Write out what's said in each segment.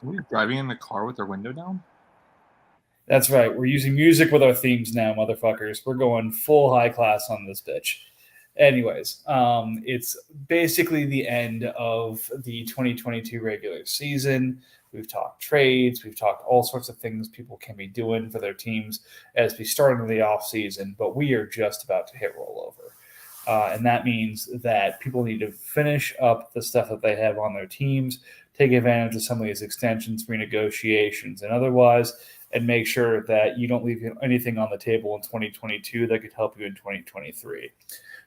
Are we driving in the car with our window down? That's right. We're using music with our themes now, motherfuckers. We're going full high class on this bitch. Anyways, it's basically the end of the 2022 regular season. We've talked trades. We've talked all sorts of things people can be doing for their teams as we start into the off season. But we are just about to hit rollover. And that means that people need to finish up the stuff that they have on their teams, take advantage of some of these extensions, renegotiations, and otherwise, and make sure that you don't leave anything on the table in 2022 that could help you in 2023.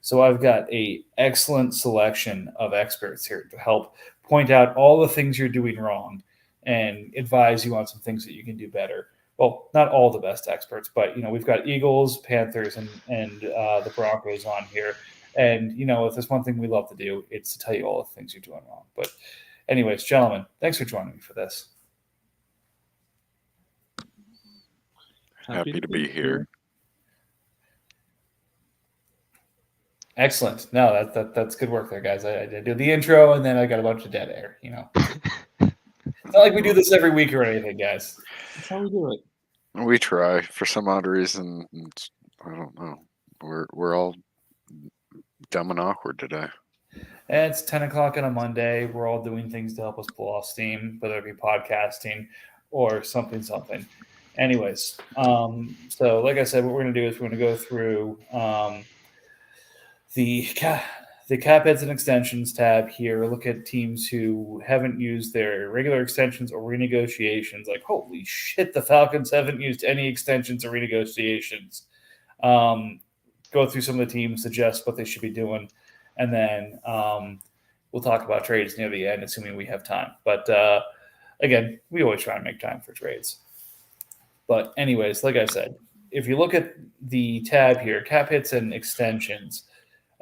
So I've got a excellent selection of experts here to help point out all the things you're doing wrong and advise you on some things that you can do better. Well, not all the best experts, but we've got Eagles, Panthers, and the Broncos on here. And if there's one thing we love to do, it's to tell you all the things you're doing wrong. But anyways, gentlemen, thanks for joining me for this. Happy to be here. Excellent. No, that's good work there, guys. I did the intro, and then I got a bunch of dead air. It's not like we do this every week or anything, guys. That's how we do it. We try. For some odd reason, I don't know. We're all dumb and awkward today. And it's 10 o'clock on a Monday. We're all doing things to help us pull off steam, whether it be podcasting or something. Anyways, so like I said, what we're going to do is we're going to go through the cap hits and extensions tab here. Look at teams who haven't used their regular extensions or renegotiations. Like, holy shit, the Falcons haven't used any extensions or renegotiations. Go through some of the teams, suggest what they should be doing, and then we'll talk about trades near the end, assuming we have time. But again, we always try and make time for trades. But anyways, like I said, if you look at the tab here, cap hits and extensions,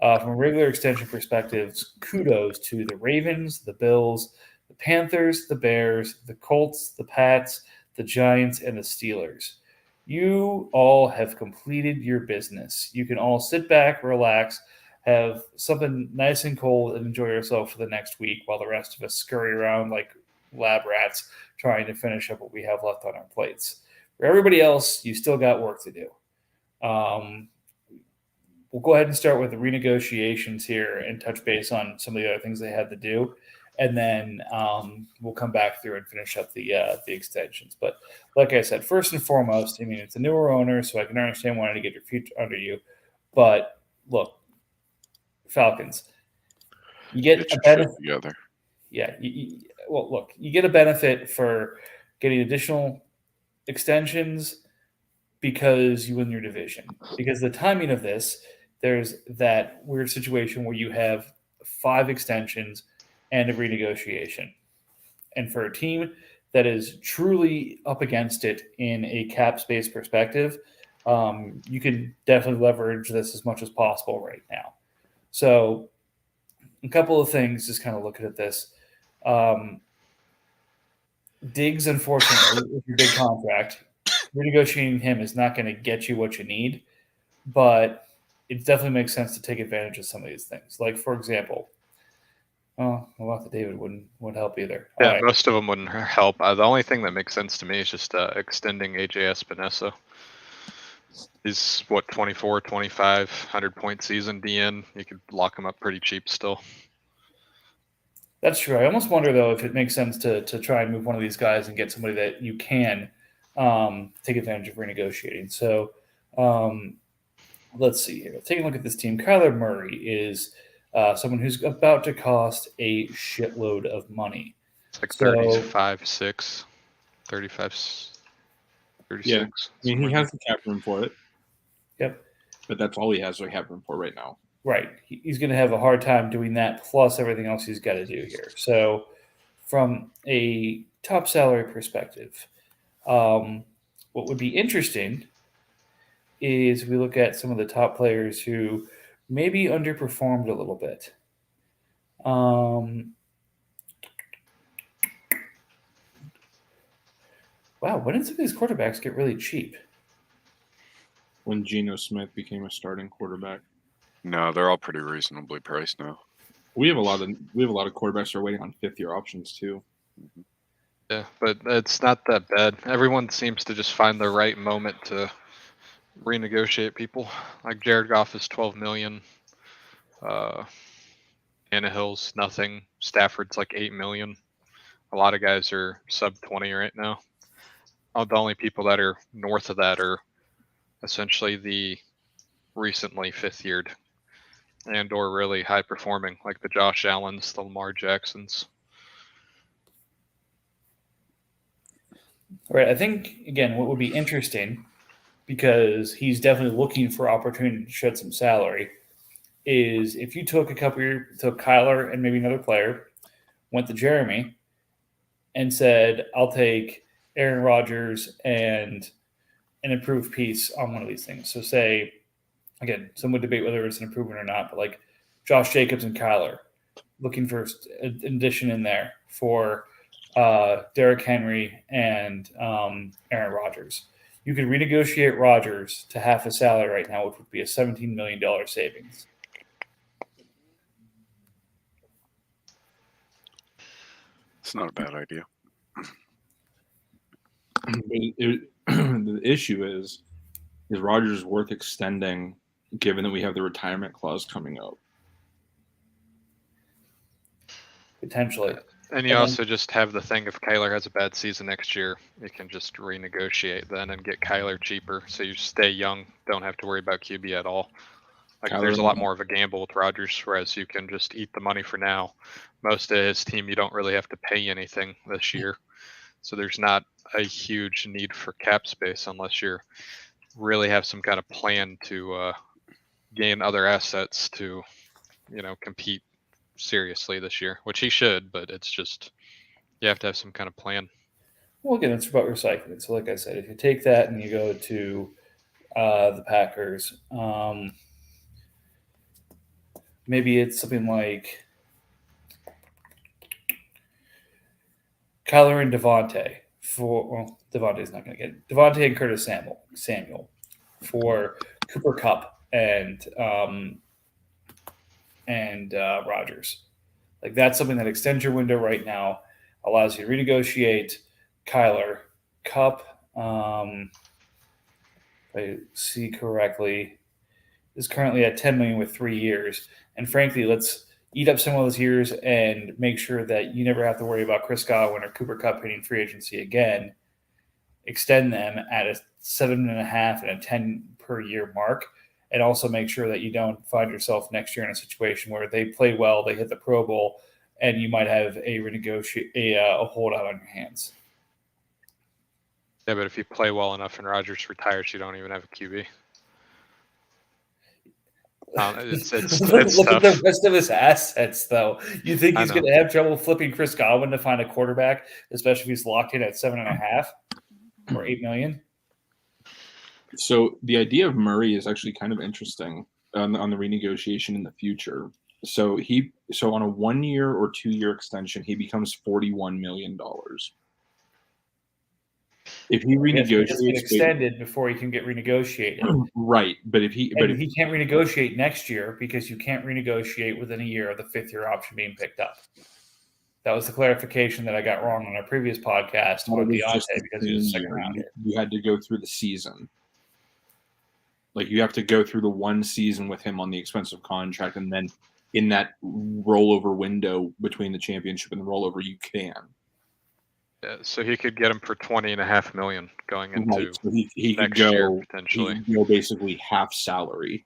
from a regular extension perspective, kudos to the Ravens, the Bills, the Panthers, the Bears, the Colts, the Pats, the Giants, and the Steelers. You all have completed your business. You can all sit back, relax, have something nice and cold, and enjoy yourself for the next week while the rest of us scurry around like lab rats trying to finish up what we have left on our plates. For everybody else, you still got work to do. We'll go ahead and start with the renegotiations here and touch base on some of the other things they had to do. And then we'll come back through and finish up the extensions. But like I said, first and foremost, I mean, it's a newer owner, so I can understand wanting to get your feet under you. But look, Falcons, you get a benefit. Together. Yeah. You get a benefit for getting additional extensions because you win your division. Because the timing of this, there's that weird situation where you have 5 extensions and a renegotiation. And for a team that is truly up against it in a cap space perspective, you can definitely leverage this as much as possible right now. So a couple of things, just kind of looking at this. Diggs, unfortunately, with your big contract, renegotiating him is not going to get you what you need, but it definitely makes sense to take advantage of some of these things. Like, for example, Levante David wouldn't help either. Yeah, right. Most of them wouldn't help. The only thing that makes sense to me is just extending AJ Espinosa. He's, 24, 25, 100-point season DN. You could lock him up pretty cheap still. That's true. I almost wonder, though, if it makes sense to try and move one of these guys and get somebody that you can take advantage of renegotiating. So let's see here. Taking a look at this team, Kyler Murray is someone who's about to cost a shitload of money. It's like 35-6, 36. Yeah, I mean, he has the cap room for it. Yep. But that's all he has the cap room for right now. Right. He's going to have a hard time doing that, plus everything else he's got to do here. So from a top salary perspective, what would be interesting is we look at some of the top players who maybe underperformed a little bit. Wow, when did some of these quarterbacks get really cheap? When Geno Smith became a starting quarterback. No, they're all pretty reasonably priced now. We have a lot of quarterbacks who are waiting on 5th-year options too. Yeah, but it's not that bad. Everyone seems to just find the right moment to renegotiate people. Like Jared Goff is 12 million. Tannehill's nothing. Stafford's like 8 million. A lot of guys are sub 20 right now. The only people that are north of that are essentially the recently fifth yeared and or really high performing, like the Josh Allens, the Lamar Jacksons. All right. I think again, what would be interesting, because he's definitely looking for opportunity to shed some salary, is if you took took Kyler and maybe another player, went to Jeremy, and said, "I'll take Aaron Rodgers and an improved piece on one of these things." So say, again, some would debate whether it's an improvement or not, but like Josh Jacobs and Kyler, looking for an addition in there for Derrick Henry and Aaron Rodgers. You could renegotiate Rodgers to half his salary right now, which would be a $17 million savings. It's not a bad idea. The issue is Rodgers worth extending, given that we have the retirement clause coming up? Potentially. And you also just have the thing, if Kyler has a bad season next year, you can just renegotiate then and get Kyler cheaper. So you stay young, don't have to worry about QB at all. Like there's a lot more of a gamble with Rodgers, whereas you can just eat the money for now. Most of his team, you don't really have to pay anything this year. So there's not a huge need for cap space unless you really have some kind of plan to gain other assets to, compete seriously this year, which he should, but it's just, you have to have some kind of plan. Well, again, it's about recycling. So like I said, if you take that and you go to the Packers, maybe it's something like Kyler and Devontae Devontae's not going to get Devontae and Curtis Samuel for Cooper Kupp and Rodgers. Like that's something that extends your window right now, allows you to renegotiate Kyler. Kupp, if I see correctly, is currently at $10 million with 3 years. And frankly, let's eat up some of those years and make sure that you never have to worry about Chris Godwin or Cooper Kupp hitting free agency again. Extend them at a 7.5 and a 10 per year mark, and also make sure that you don't find yourself next year in a situation where they play well, they hit the Pro Bowl, and you might have a holdout on your hands. Yeah, but if you play well enough and Rodgers retires, you don't even have a QB. It's Look tough. at the rest of his assets, though. You think he's going to have trouble flipping Chris Godwin to find a quarterback, especially if he's locked in at 7.5 or 8 million? So the idea of Murray is actually kind of interesting on the renegotiation in the future. So on a 1 year or 2 year extension, he becomes $41 million. If he renegotiates, extended before he can get renegotiated, right? But if he can't renegotiate next year, because you can't renegotiate within a year of the 5th year option being picked up. That was the clarification that I got wrong on our previous podcast about Deontay, because he was a second rounder. You had to go through the season. Like you have to go through the one season with him on the expensive contract, and then in that rollover window between the championship and the rollover, you can. Yeah, so he could get him for $20.5 million going into right. So he could next go year potentially. He could go basically half salary.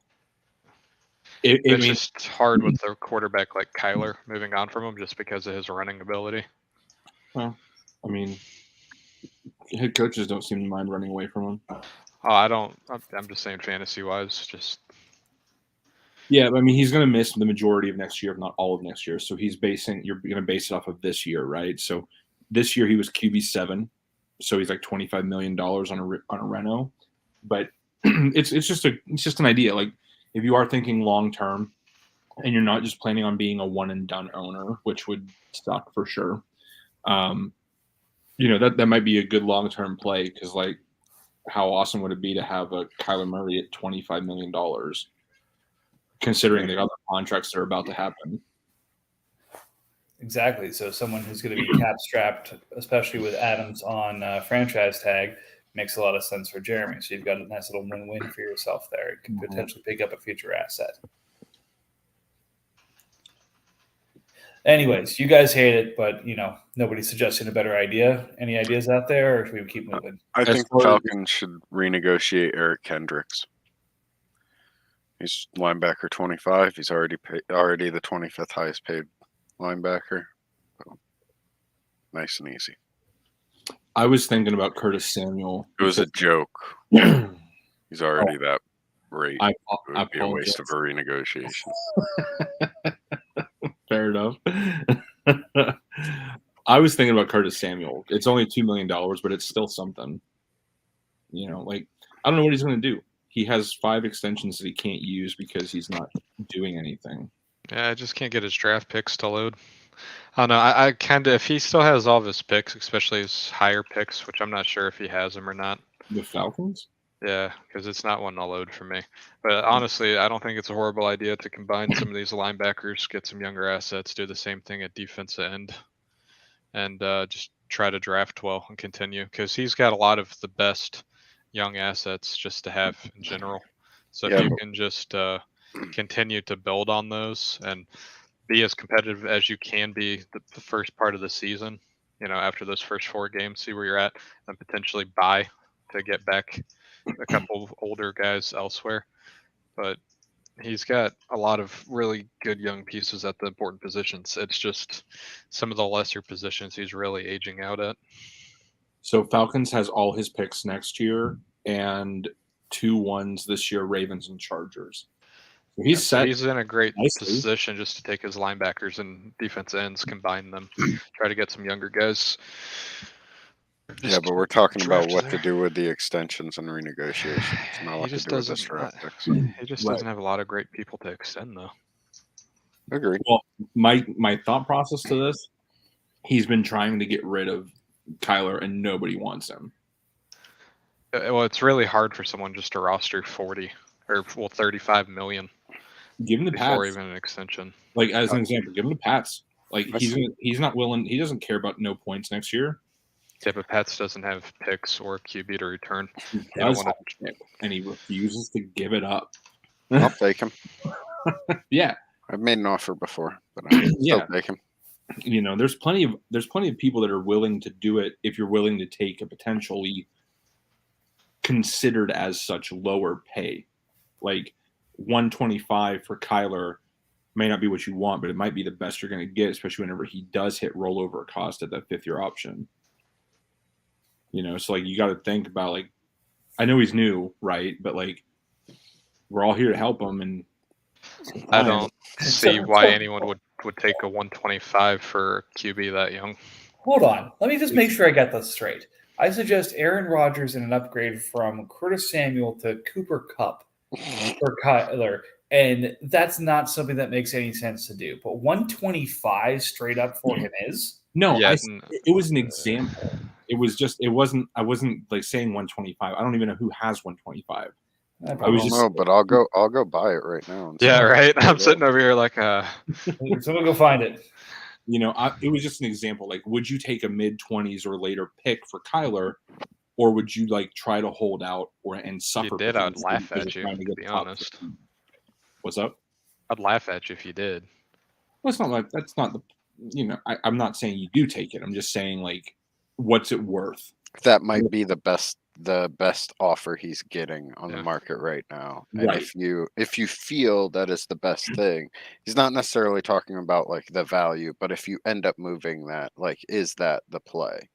It's just hard with a quarterback like Kyler moving on from him just because of his running ability. Well, I mean, head coaches don't seem to mind running away from him. Oh, I don't. I'm just saying fantasy-wise, just. Yeah, I mean, he's going to miss the majority of next year, if not all of next year. So you're going to base it off of this year, right? So this year he was QB7, so he's like $25 million on a reno. But it's just an idea. Like if you are thinking long term, and you're not just planning on being a one and done owner, which would suck for sure. That might be a good long term play, because like, how awesome would it be to have a Kyler Murray at $25 million, considering the other contracts that are about to happen? Exactly. So someone who's going to be cap strapped, especially with Adams on franchise tag, makes a lot of sense for Jeremy. So you've got a nice little win-win for yourself there. You can potentially pick up a future asset. Anyways, you guys hate it, but nobody's suggesting a better idea. Any ideas out there, or should we keep moving? I As think the far as- Falcons should renegotiate Eric Kendricks. He's linebacker 25. He's already the 25th highest paid linebacker. So, nice and easy. I was thinking about Curtis Samuel. It was a joke. I He's already that rate. It I would be a waste of a apologize. renegotiation. Fair enough. I was thinking about Curtis Samuel. It's only $2 million, but it's still something. Like, I don't know what he's going to do. He has 5 extensions that he can't use because he's not doing anything. Yeah, I just can't get his draft picks to load. I don't know. I kind of, if he still has all of his picks, especially his higher picks, which I'm not sure if he has them or not. The Falcons? Yeah, because it's not one to load for me. But honestly, I don't think it's a horrible idea to combine some of these linebackers, get some younger assets, do the same thing at defensive end, and just try to draft well and continue. Because he's got a lot of the best young assets just to have in general. So Yeah, if you can just continue to build on those and be as competitive as you can be the first part of the season, after those first 4 games, see where you're at, and potentially buy to get back a couple of older guys elsewhere. But he's got a lot of really good young pieces at the important positions. It's just some of the lesser positions he's really aging out at. So Falcons has all his picks next year and 2 ones this year, Ravens and Chargers. So he's So set. he's in a great nicely. position just to take his linebackers and defense ends, combine them, try to get some younger guys. Yeah, but we're talking about what to do with the extensions and renegotiations. Not He what to just do with this doesn't. draft picks. He just Right. doesn't have a lot of great people to extend, though. Agreed. Well, my thought process to this, he's been trying to get rid of Kyler and nobody wants him. Well, it's really hard for someone just to roster 40 or 35 million Give him the before Pats. even an extension. Like, as an example, give him the Pats. Like, I he's not willing. He doesn't care about no points next year. Yeah, but Pats doesn't have picks or QB to return. He They don't does wanna- have a pick, and he refuses to give it up. I'll take him. Yeah, I've made an offer before, but I'll still Yeah. take him. there's plenty of people that are willing to do it if you're willing to take a potentially considered as such lower pay. Like 125 for Kyler may not be what you want, but it might be the best you're going to get, especially whenever he does hit rollover cost at that 5th-year option. So like you got to think about, like, I know he's new, right? But like we're all here to help him, and I don't see So- why anyone would take a 125 for QB that young. Hold on. Let me just make sure I got this straight. I suggest Aaron Rodgers in an upgrade from Curtis Samuel to Cooper Kupp for Kyler. And that's not something that makes any sense to do. But 125 straight up for him is. no, Yeah, it was an example. It wasn't. I wasn't like saying 125. I don't even know who has 125. I I I was don't just- know, but I'll go buy it right now. and Yeah, see. right. I'm sitting over here like, Someone go find it. It was just an example. Like, would you take a mid-20s or later pick for Kyler, or would you like try to hold out and suffer? did, I'd potentially laugh because at you're you, trying to get be top honest. 15? What's up? I'd laugh at you if you did. Well, it's not like that's not the. I'm not saying you do take it. I'm just saying, like, what's it worth? That might be the best offer he's getting on Yeah. the market right now. And Right. if you feel that is the best thing, he's not necessarily talking about like the value, but if you end up moving that, like, is that the play?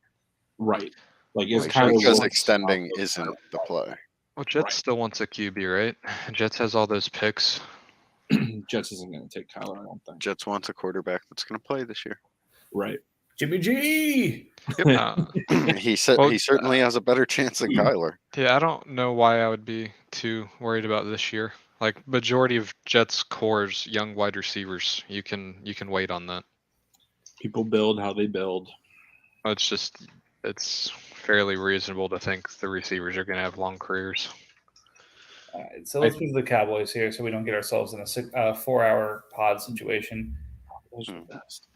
Right. Like, is Like, Kyler because worth- extending isn't the play. Well, Jets Right. still wants a QB, right? Jets has all those picks. Jets isn't going to take Kyler, I don't think. Jets wants a quarterback that's going to play this year. Right. Jimmy G. Uh, He said Well, he certainly has a better chance than Kyler. yeah, I don't know why I would be too worried about this year. Like, majority of Jets cores, young wide receivers. You can wait on that. People build how they build. It's fairly reasonable to think the receivers are going to have long careers. All right, so let's move to the Cowboys here so we don't get ourselves in a 4-hour pod situation. Those are Hmm. the best.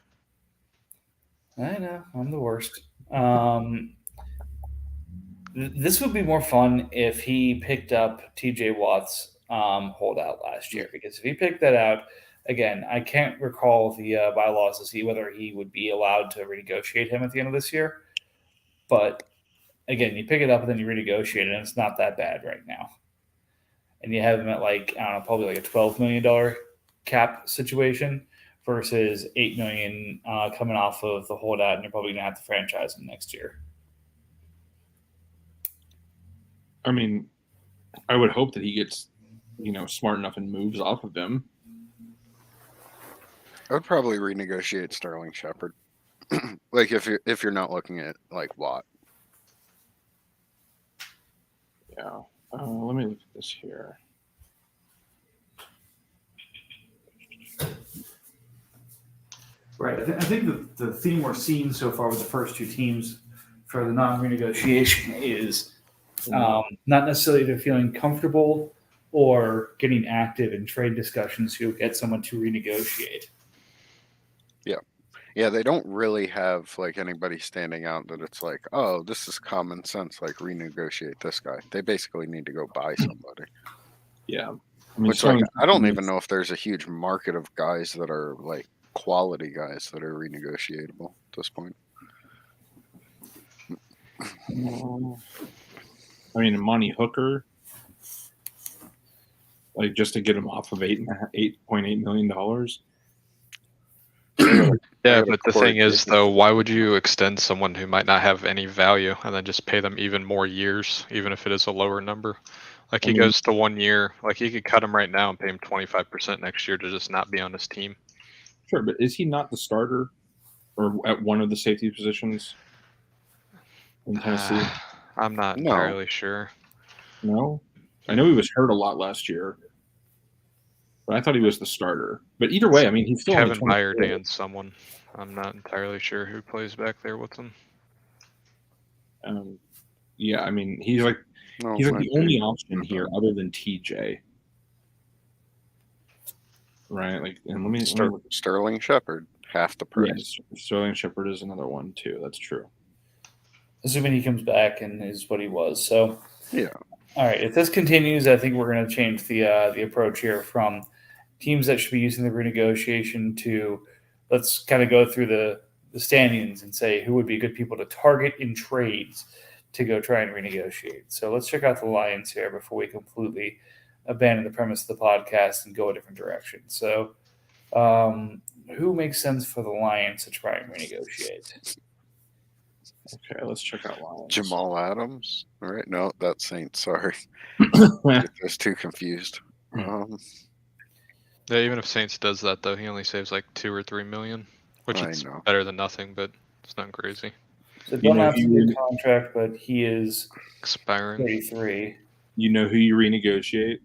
I know I'm the worst. This would be more fun if he picked up T.J. Watt's holdout last year, because if he picked that out, again, I can't recall the bylaws to see whether he would be allowed to renegotiate him at the end of this year. But again, you pick it up and then you renegotiate it, and it's not that bad right now. And you have him at like, I don't know, probably like a $12 million cap situation versus $8 million coming off of the holdout, and you're probably gonna have to franchise him next year. I mean, I would hope that he gets, smart enough and moves off of them. I would probably renegotiate Sterling Shepard. Like if you're not looking at like Watt. Yeah. Let me look at this here. Right. I think the theme we're seeing so far with the first two teams for the non-renegotiation is not necessarily they're feeling comfortable or getting active in trade discussions to get someone to renegotiate. Yeah, they don't really have like anybody standing out that it's like, oh, this is common sense, like renegotiate this guy. They basically need to go buy somebody. Yeah. I mean, Which like I don't even know if there's a huge market of guys that are like quality guys that are renegotiatable at this point. I mean, Monty Hooker, like just to get him off of $8.8 million. Yeah, but the thing is, though, why would you extend someone who might not have any value and then just pay them even more years, even if it is a lower number? Like he goes to 1 year, like you could cut him right now and pay him 25% next year to just not be on his team. Sure, but is he not the starter or at one of the safety positions in Tennessee? I'm not entirely sure. No? I know he was hurt a lot last year, but I thought he was the starter. But either way, I mean, he's still Kevin Byard and someone. I'm not entirely sure who plays back there with him. Yeah, I mean, he's like the only option here other than TJ. Right? Like, and let me Sterling Shepard, half the price. Yes, Sterling Shepard is another one too. That's true. Assuming he comes back and is what he was. So yeah. All right. If this continues, I think we're going to change the approach here from teams that should be using the renegotiation to let's kind of go through the standings and say who would be good people to target in trades to go try and renegotiate. So let's check out the Lions here before we completely abandon the premise of the podcast and go a different direction. So who makes sense for the Lions to try and renegotiate? Okay, let's check out Lions. Jamal Adams. All right. No, that's Saints. Sorry. I was too confused. Yeah, even if Saints does that, though, he only saves like 2 or 3 million, which is better than nothing, but it's not crazy. So don't have to do a contract, but he is expiring 33. You know who you renegotiate?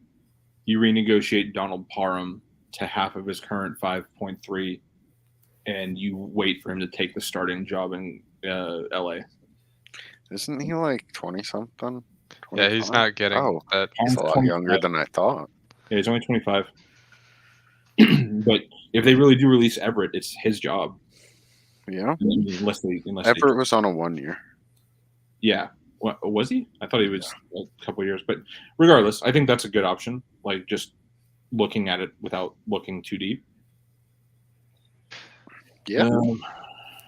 You renegotiate Donald Parham to half of his current 5.3, and you wait for him to take the starting job in LA. Isn't he like 20 something? Yeah, he's not getting that. He's a lot younger than I thought. Yeah, he's only 25. But if they really do release Everett, it's his job. Yeah. Unless Everett was on a 1 year. Yeah. What, was he? I thought he was a couple of years. But regardless, I think that's a good option. Like just looking at it without looking too deep. Yeah.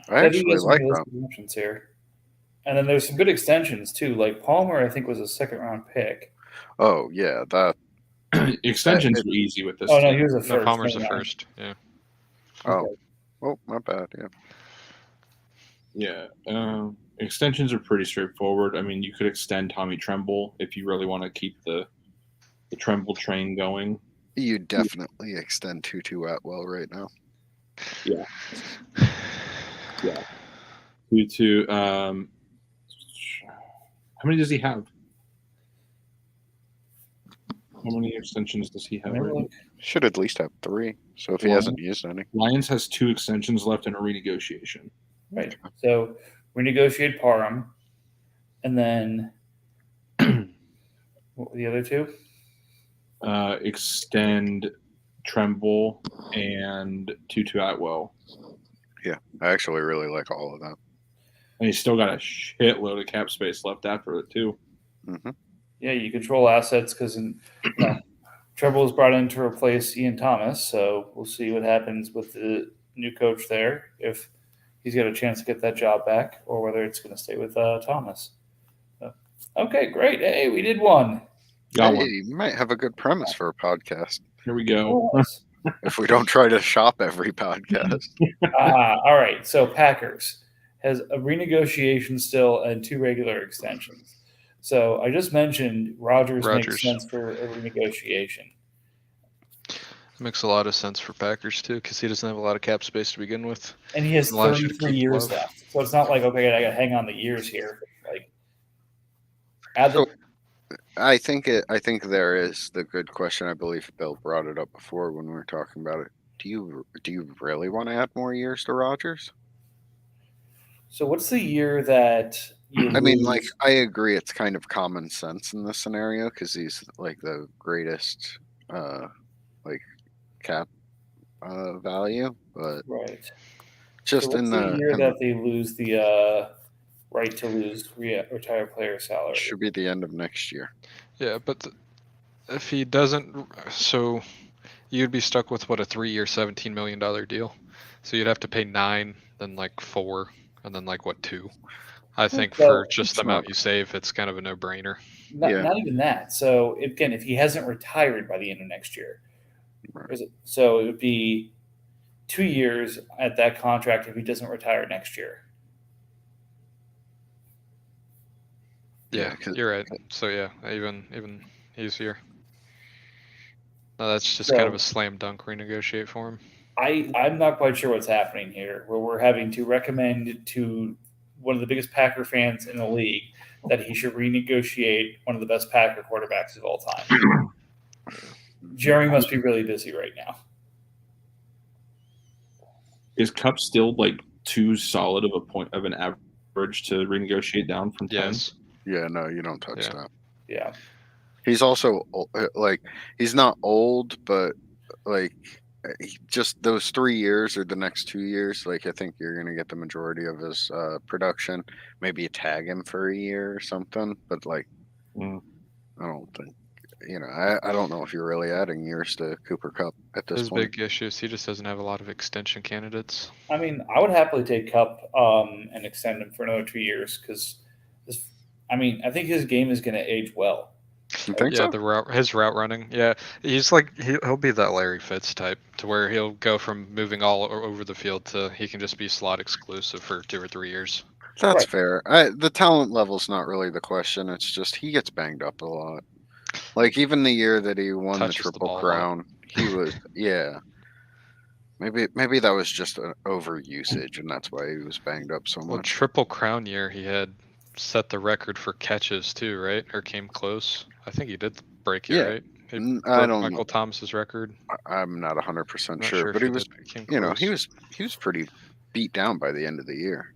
I actually like that. Options here. And then there's some good extensions too. Like Palmer, I think was a second-round pick. Oh yeah, that extensions are easy with this. Oh no, he was a first. No, Palmer's the first. Yeah. Oh, well, my bad. Yeah. Yeah. Extensions are pretty straightforward. I mean, you could extend Tommy Tremble if you really want to keep the Tremble train going. You definitely extend Tutu Atwell right now. Yeah. Yeah. Tutu. How many does he have? How many extensions does he have? Should at least have 3. So if he hasn't used any. Lions has 2 extensions left in a renegotiation. Right. So renegotiate Parham, and then what were the other 2? Extend Tremble and Tutu Atwell. Yeah, I actually really like all of that. And he's still got a shitload of cap space left after it too. Hmm. Yeah, you control assets because Trevor was brought in to replace Ian Thomas, so we'll see what happens with the new coach there, if he's got a chance to get that job back, or whether it's going to stay with Thomas. So, okay, great. Hey, we did one. Got Hey, one. you might have a good premise for a podcast Here we go. Nice. if we don't try to shop every podcast. All right, so Packers has a renegotiation still and 2 regular extensions. So I just mentioned Rodgers makes Rodgers. sense for a renegotiation. Makes a lot of sense for Packers too, because he doesn't have a lot of cap space to begin with. And he has Allows you to 33 keep years Love. left. So it's not like, okay, I got to hang on the years here. Like, add the, So, I think there is the good question. I believe Bill brought it up before when we were talking about it. Do you really want to add more years to Rodgers? so what's the year that you I mean, lose? like, I agree it's kind of common sense in this scenario because he's like the greatest like cap value, but Right. just so in what's the year in that they lose the right to lose retired player salary? should be the end of next year. Yeah, but if he doesn't, so you'd be stuck with what, a 3-year, $17 million deal. So you'd have to pay 9, then like 4, and then like what, 2. I think So- for just the It's amount not- you save, it's kind of a no-brainer. Yeah. Not even that. So again, if he hasn't retired by the end of next year, Right. so it would be 2 years at that contract if he doesn't retire next year. Yeah, 'cause- you're right. So yeah, even easier. No, that's just kind of So- a slam dunk renegotiate for him. I'm not quite sure what's happening here, where we're having to recommend to one of the biggest Packer fans in the league that he should renegotiate one of the best Packer quarterbacks of all time. Jerry must be really busy right now. Is Cup still like too solid of a point of an average to renegotiate down from 10? Yes. Yeah, no, you don't touch Yeah. that. Yeah. He's also like he's not old, but like just those 3 years or the next 2 years, like I think you're gonna get the majority of his production. Maybe you tag him for a year or something, but like Mm. I don't think I don't know if you're really adding years to Cooper Cup at this His point. big issue is he just doesn't have a lot of extension candidates. I mean, I would happily take Cup and extend him for another 2 years because, I think his game is going to age well. You think Yeah, so? his route running. Yeah, he's like he'll be that Larry Fitz type to where he'll go from moving all over the field to he can just be slot exclusive for 2 or 3 years. That's Right. fair. The talent level's not really the question. It's just he gets banged up a lot. Like even the year that he won the Touches the Triple ball a lot. Crown, he was yeah. Maybe that was just an overusage, and that's why he was banged up so Well, much. Triple Crown year he had set the record for catches too, right? Or came close. I think he did break it, Yeah. right? He I broke don't Michael know. Thomas's record. I'm not 100% I'm not sure, but if he was, did, but came he close. was pretty beat down by the end of the year.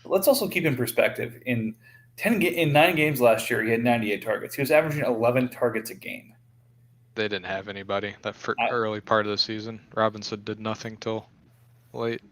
Let's also keep in perspective. In 9 games last year, he had 98 targets. He was averaging 11 targets a game. They didn't have anybody that I- early part of the season. Robinson did nothing till late.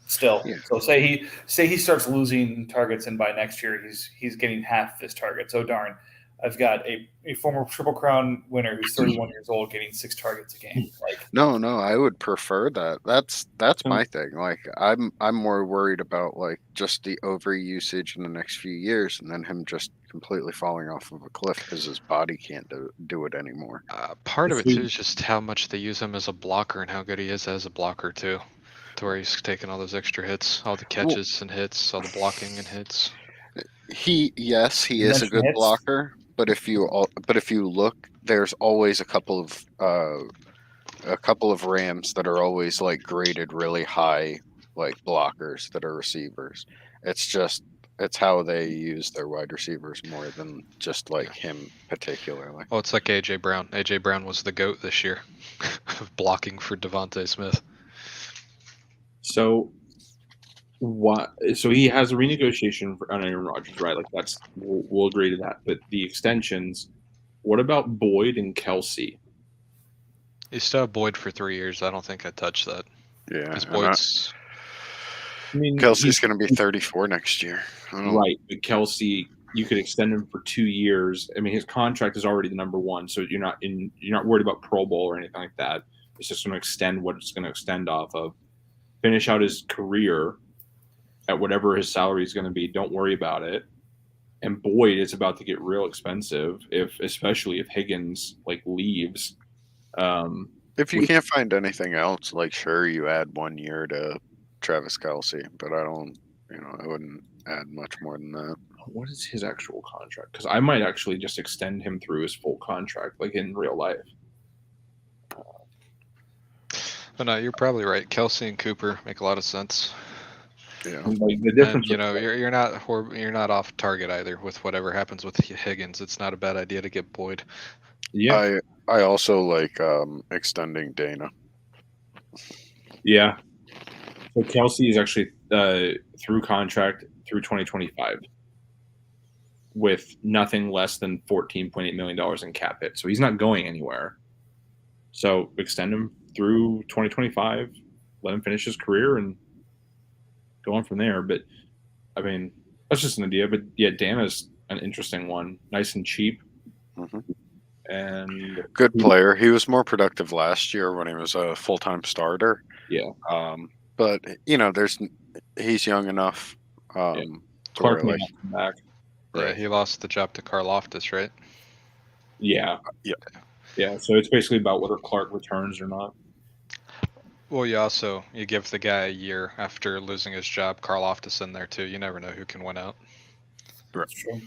Still, Yeah. so say he starts losing targets, and by next year he's getting half of his targets. Oh darn! I've got a former Triple Crown winner who's 31 years old getting 6 targets a game. Like, No, I would prefer that. That's my thing. Like I'm more worried about like just the overusage in the next few years, and then him just completely falling off of a cliff because his body can't do it anymore. Part of If it too we- is just how much they use him as a blocker and how good he is as a blocker too. To where he's taking all those extra hits, all the catches and hits, all the blocking and hits. He You is a mentioned good hits. blocker, but if you look, there's always a couple of Rams that are always like graded really high, like blockers that are receivers. It's how they use their wide receivers more than just like him particularly. Oh, it's like AJ Brown. AJ Brown was the GOAT this year of blocking for Devontae Smith. So what? So he has a renegotiation on Aaron Rodgers, right? Like we'll agree to that. But the extensions. What about Boyd and Kelsey? He's still have Boyd for 3 years. I don't think I touched that. Yeah, Because and Boyd's I mean, Kelsey's going to be 34 next year. I don't- right, but Kelsey, you could extend him for 2 years. I mean, his contract is already the number one, so you're not worried about Pro Bowl or anything like that. It's just going to extend what it's going to extend off of. Finish out his career at whatever his salary is going to be. Don't worry about it. And Boyd is about to get real expensive, especially if Higgins like leaves. If you We- can't find anything else, like sure, you add 1 year to Travis Kelsey, but I don't, I wouldn't add much more than that. What is his actual contract? Because I might actually just extend him through his full contract, like in real life. But no, you're probably right. Kelsey and Cooper make a lot of sense. Yeah. Like the And difference, you're not off target either with whatever happens with Higgins. It's not a bad idea to get Boyd. yeah, I also like extending Dana. yeah. So Kelsey is actually through contract through 2025 with nothing less than $14.8 million in cap hit. So he's not going anywhere. So extend him through 2025, let him finish his career and go on from there. But I mean, that's just an idea. But yeah, Dana's an interesting one. Nice and cheap. Mhm. And Good player. He was more productive last year when he was a full-time starter. yeah, But he's young enough. To Clark where, may not come back. Yeah, Right. he lost the job to Karloftis, right? Yeah. Yeah. Yeah. So it's basically about whether Clark returns or not. Well, you give the guy a year after losing his job. Karloftis in there too. You never know who can win out. That's true.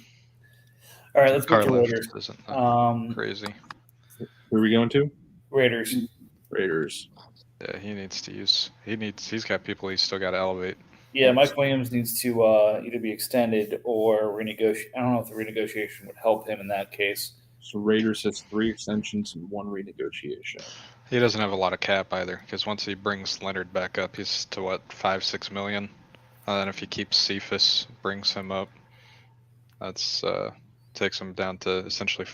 All right, let's move to Raiders. Karloftis isn't crazy. Where are we going to? Raiders. Raiders. Yeah, he's got people he's still got to elevate. Yeah, Mike Williams needs to either be extended or renegotiate. I don't know if the renegotiation would help him in that case. So Raiders has 3 extensions and 1 renegotiation. He doesn't have a lot of cap either, because once he brings Leonard back up, he's to what, 5-6 million. And then if he keeps Cephas, brings him up, that's takes him down to essentially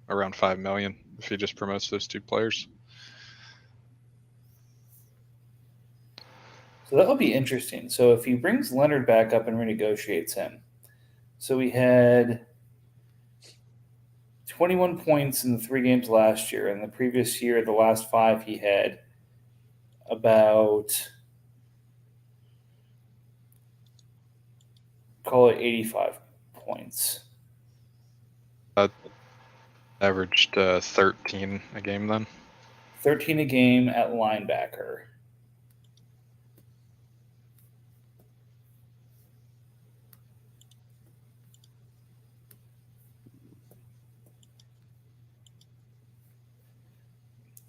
around 5 million if he just promotes those 2 players. So that will be interesting. So if he brings Leonard back up and renegotiates him, so we had 21 points in the 3 games last year. And the previous year, the last 5, he had about, call it 85 points. Averaged 13 a game then. 13 a game at linebacker.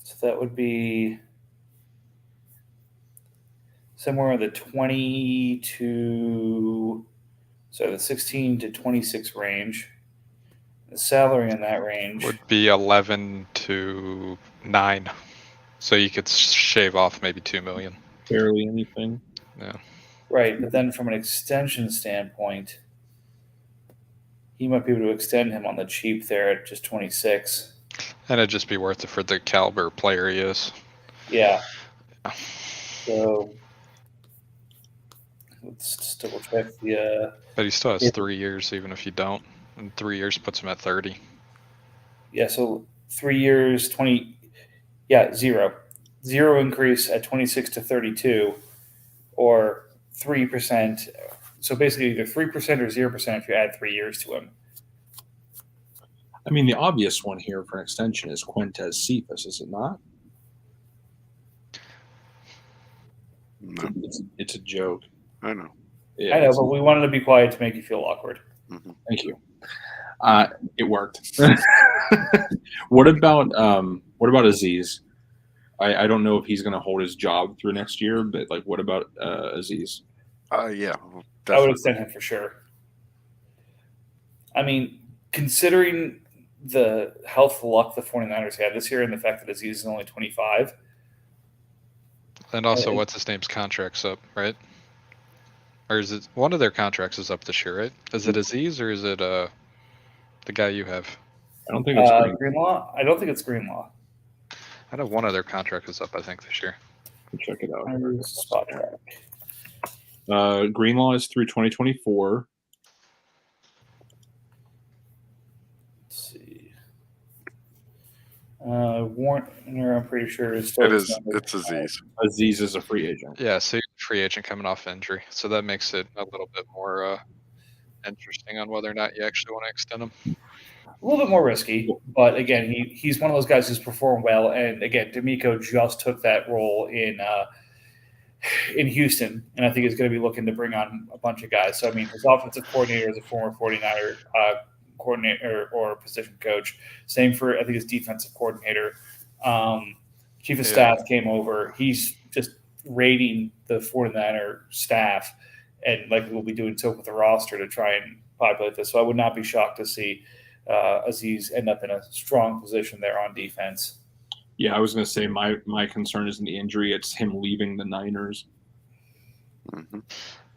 So that would be somewhere in the 16 to 26 range. The salary in that range Would be 11 to 9. So you could shave off maybe 2 million. Barely anything. Yeah. right, but then from an extension standpoint, he might be able to extend him on the cheap there at just 26. And it'd just be worth it for the caliber player he is. Yeah. So let's just double check the But he still has Yeah. 3 years, even if you don't. And 3 years puts him at 30. yeah, so 3 years, 20, yeah, zero increase at 26 to 32, or 3%. So basically either 3% or 0% if you add 3 years to him. I mean, the obvious one here for an extension is Quintez Cephas, is it not? No, It's a joke. I know. Yeah, I know, but we wanted to be quiet to make you feel awkward. Thank you. It worked. What about Aziz? I don't know if he's going to hold his job through next year, but like, what about Aziz? Yeah, I would definitely. extend him for sure. I mean, considering the health luck the 49ers had this year and the fact that Aziz is only 25. And also, And- what's his name's contract's up, right? Or is it one of their contracts is up this year, right? Is it Aziz or is it the guy you have? I don't think it's Green. Greenlaw? I don't think it's Greenlaw. I know one of their contract is up, I think, this year. Check it out. Spot track. Greenlaw is through 2024. Let's see. Warner, I'm pretty sure is still. It is. It's Aziz. Aziz is a free agent. Yeah, so he's a free agent coming off injury, so that makes it a little bit more interesting on whether or not you actually want to extend him. A little bit more risky, but again, he's one of those guys who's performed well. And again, D'Amico just took that role in Houston, and I think he's going to be looking to bring on a bunch of guys. So I mean, his offensive coordinator is a former 49er coordinator or position coach. Same for I think his defensive coordinator. Chief of staff came over. He's just raiding the 49er staff, and likely will be doing so with the roster to try and populate this. So I would not be shocked to see Aziz end up in a strong position there on defense. Yeah, I was going to say my concern isn't the injury; it's him leaving the Niners. Mm-hmm.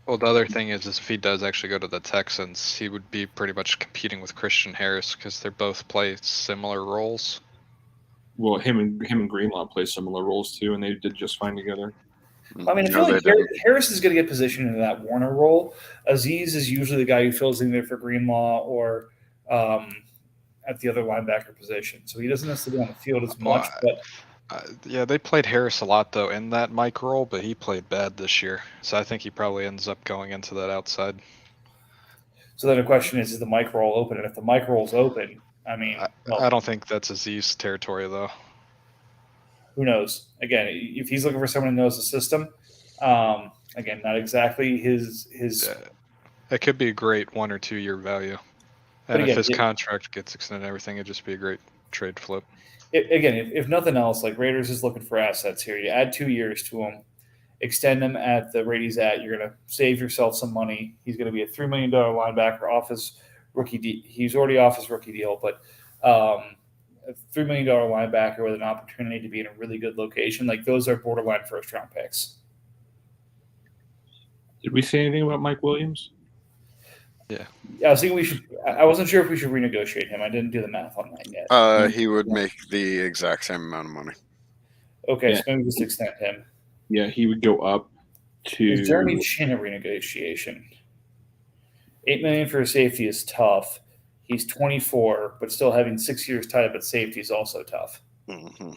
Well, the other thing is if he does actually go to the Texans, he would be pretty much competing with Christian Harris because they both play similar roles. Well, him and Greenlaw play similar roles too, and they did just fine together. I mean, I feel like Harris is going to get positioned into that Warner role. Aziz is usually the guy who fills in there for Greenlaw or at the other linebacker position. So he doesn't necessarily on the field as much. But yeah, they played Harris a lot, though, in that Mike role, but he played bad this year. So I think he probably ends up going into that outside. So then the question is the Mike role open? And if the Mike role's open, I mean, I don't think that's Aziz territory, though. Who knows? Again, if he's looking for someone who knows the system, again, not exactly his. It could be a great 1 or 2 year value, and again, if his contract gets extended, and everything, it'd just be a great trade flip. If nothing else, like Raiders is looking for assets here. You add 2 years to him, extend him at the rate he's at. You're going to save yourself some money. He's going to be a $3 million linebacker off his rookie deal. He's already off his rookie deal, but. A $3 million linebacker with an opportunity to be in a really good location. Like those are borderline first round picks. Did we say anything about Mike Williams? Yeah, I was thinking I wasn't sure if we should renegotiate him. I didn't do the math on that yet. He would make the exact same amount of money. Okay, so maybe just extend him. Yeah, he would go up to. Is Jeremy Chin a renegotiation? $8 million for a safety is tough. He's 24, but still having 6 years tied up at safety is also tough. Mm-hmm.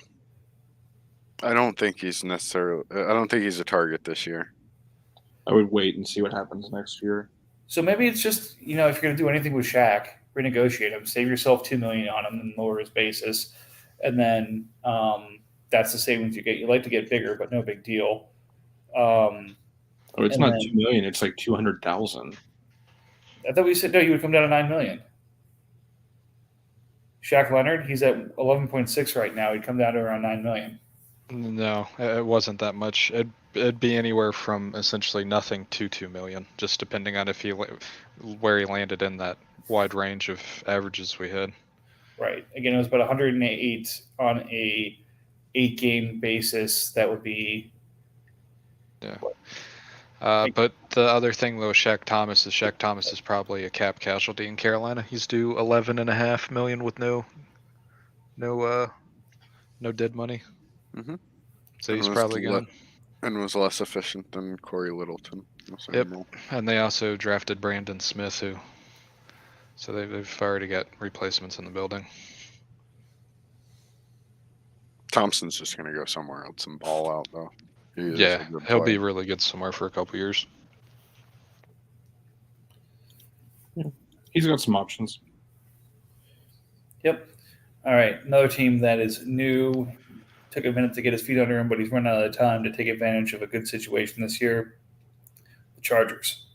I don't think he's a target this year. I would wait and see what happens next year. So maybe it's just, if you're going to do anything with Shaq, renegotiate him, save yourself $2 million on him and lower his basis. And then that's the savings you get. You like to get bigger, but no big deal. It's not $2 million. It's like $200,000. I thought we said, no, you would come down to $9 million. Shaq Leonard, he's at 11.6 right now. He'd come down to around $9 million. No, it wasn't that much. It'd be anywhere from essentially nothing to $2 million, just depending on where he landed in that wide range of averages we had. Right. Again, it was about 108 on a 8-game basis. That would be. Yeah. But the other thing though, Shaq Thomas is probably a cap casualty in Carolina. He's due $11.5 million with no dead money. Mm-hmm. So he's probably gone. And was less efficient than Corey Littleton. Yep. And they also drafted Brandon Smith, so they've already got replacements in the building. Thompson's just going to go somewhere else and ball out though. Yeah, he'll be really good somewhere for a couple years. Yeah. He's got some options. Yep. All right. Another team that is new. Took a minute to get his feet under him, but he's run out of time to take advantage of a good situation this year. The Chargers.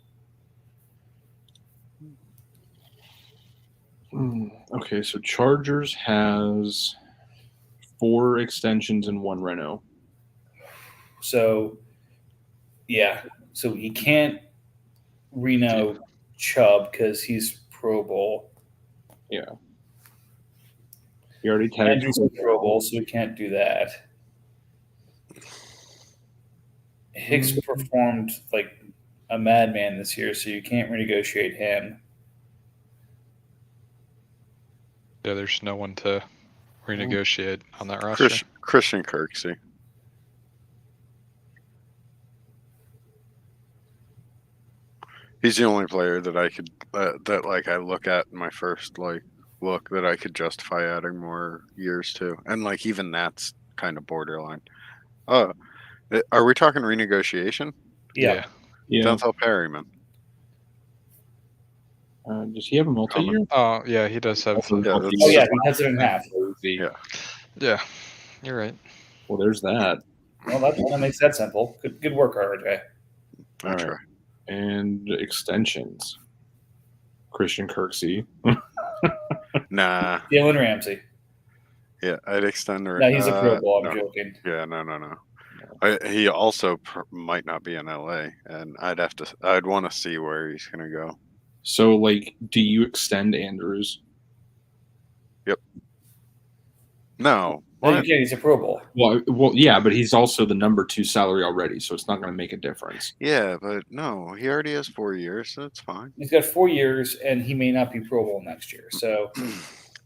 Okay, so Chargers has 4 extensions and 1 reno. So, yeah. So he can't reno Chubb because he's Pro Bowl. Yeah. He already tagged Andrew's a Pro Bowl, so he can't do that. Hicks performed like a madman this year, so you can't renegotiate him. Yeah, there's no one to renegotiate on that roster. Christian Kirksey. He's the only player that I could that like I look at in my first like look that I could justify adding more years to, and like even that's kind of borderline. Are we talking renegotiation? Yeah. Yeah. Denzel Perryman. Does he have a multi-year? Oh, yeah, he does have. Yeah, Oh that's- yeah, he cuts it in half. Yeah. Yeah, you're right. Well, there's that. Well, that makes that simple. Good work, RJ. I All try. right. And extensions. Christian Kirksey. Nah. Jalen Ramsey. Yeah, I'd extend her. No, he's a Pro Bowl. I'm no. joking. Yeah, no. He also might not be in LA, and I'd want to see where he's gonna go. So, like, do you extend Andrews? No, No, you what? can't. He's a Pro Bowl. Well, yeah, but he's also the number 2 salary already, so it's not going to make a difference. Yeah, but no, he already has 4 years, so it's fine. He's got 4 years, and he may not be Pro Bowl next year. So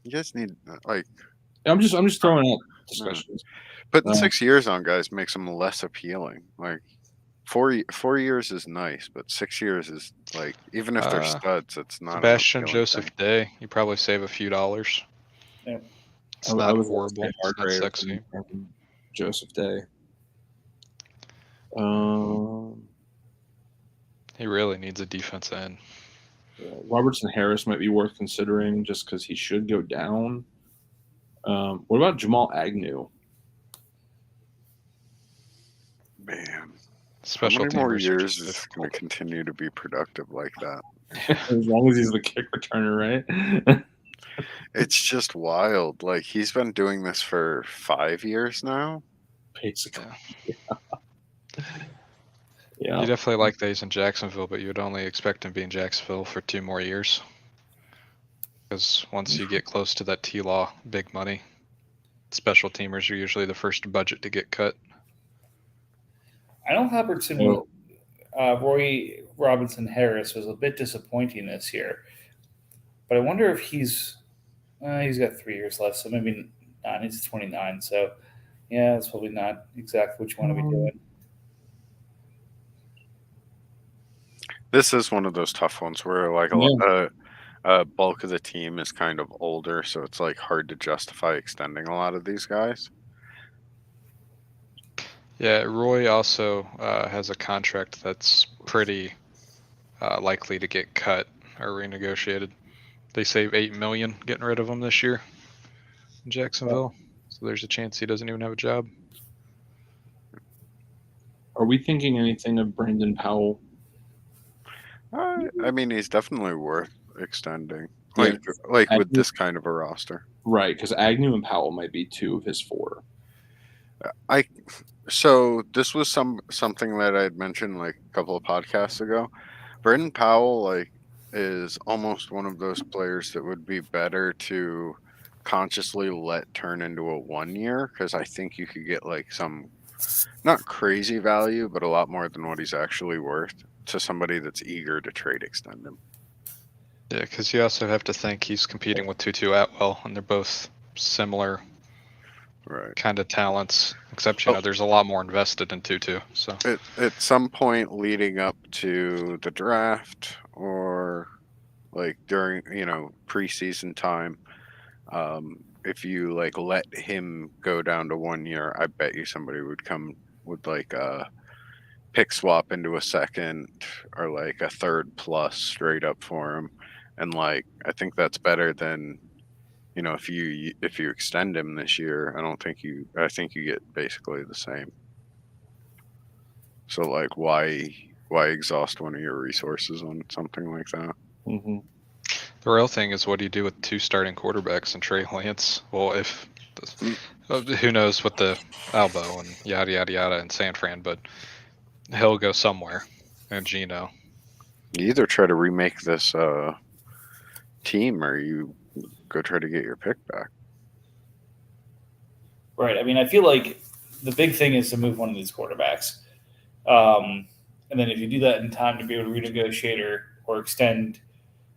You guys need like, I'm just throwing out discussions. putting Yeah. 6 years on guys makes them less appealing. Like, 4 years is nice, but 6 years is like, even if they're studs, it's not. an Sebastian appealing Joseph thing. Day, you probably save a few dollars. Yeah. It's I not was horrible. gonna say It's not Hargrave sexy. and Joseph Day. He really needs a defense end. Robertson Harris might be worth considering just because he should go down. What about Jamal Agnew? Man, Special how many more teamers are years just is going to difficult. continue to be productive like that? As long as he's the kick returner, right? It's just wild. Like, he's been doing this for 5 years now. Basically. You Yeah. definitely like that he's in Jacksonville, but you would only expect him to be in Jacksonville for 2 more years. Because once you get close to that T-Law big money, special teamers are usually the first budget to get cut. I know Hubbardson, Roy Robinson Harris was a bit disappointing this year, but I wonder if he's got 3 years left, so maybe not. He's 29, so yeah, that's probably not exactly what you want to be doing. This is one of those tough ones where like a bulk of the team is kind of older, so it's like hard to justify extending a lot of these guys. Yeah, Roy also has a contract that's pretty likely to get cut or renegotiated. They save $8 million getting rid of him this year in Jacksonville, so there's a chance he doesn't even have a job. Are we thinking anything of Brandon Powell? I mean, he's definitely worth extending, Yeah. like with Agnew- this kind of a roster. Right, because Agnew and Powell might be 2 of his 4. So this was something that I had mentioned like a couple of podcasts ago. Brandon Powell like is almost one of those players that would be better to consciously let turn into a 1 year, because I think you could get like some not crazy value, but a lot more than what he's actually worth to somebody that's eager to trade extend him. Yeah, because you also have to think he's competing with Tutu Atwell, and they're both similar Right. kind of talents, except you know there's a lot more invested in Tutu. So At some point leading up to the draft or like during preseason time, if you like let him go down to 1 year, I bet you somebody would come with like a pick swap into a second or like a third plus straight up for him, and like I think that's better than if you extend him this year. I think you get basically the same. So like why exhaust one of your resources on something like that? Mm-hmm. the real thing is, what do you do with 2 starting quarterbacks and Trey Lance? Well, who knows what the elbow and yada yada yada in San Fran, but he'll go somewhere. And Gino. You either try to remake this team or you go try to get your pick back. Right. I mean, I feel like the big thing is to move one of these quarterbacks. And then if you do that in time to be able to renegotiate or extend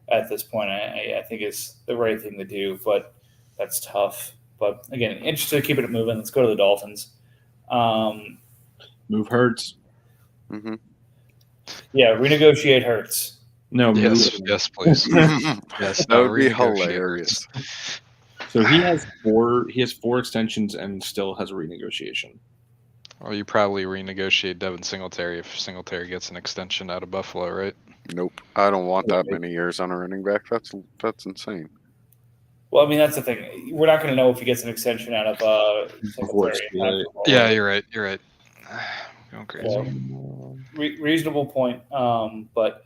at this point, I think it's the right thing to do, but that's tough. But again, interested to keep it moving. Let's go to the Dolphins. Move Hurts. Mm-hmm. Yeah, renegotiate Hurts. No, Yes, move. yes, please. Yes, That no, would be renegotiate hilarious. Ertz. So he has four extensions and still has a renegotiation. Well, you probably renegotiate Devin Singletary if Singletary gets an extension out of Buffalo, right? Nope. I don't want that many years on a running back. That's insane. Well, I mean, that's the thing. We're not going to know if he gets an extension out of Before it's Singletary. too late. Yeah, you're right. You're right. Going crazy. So, reasonable point. But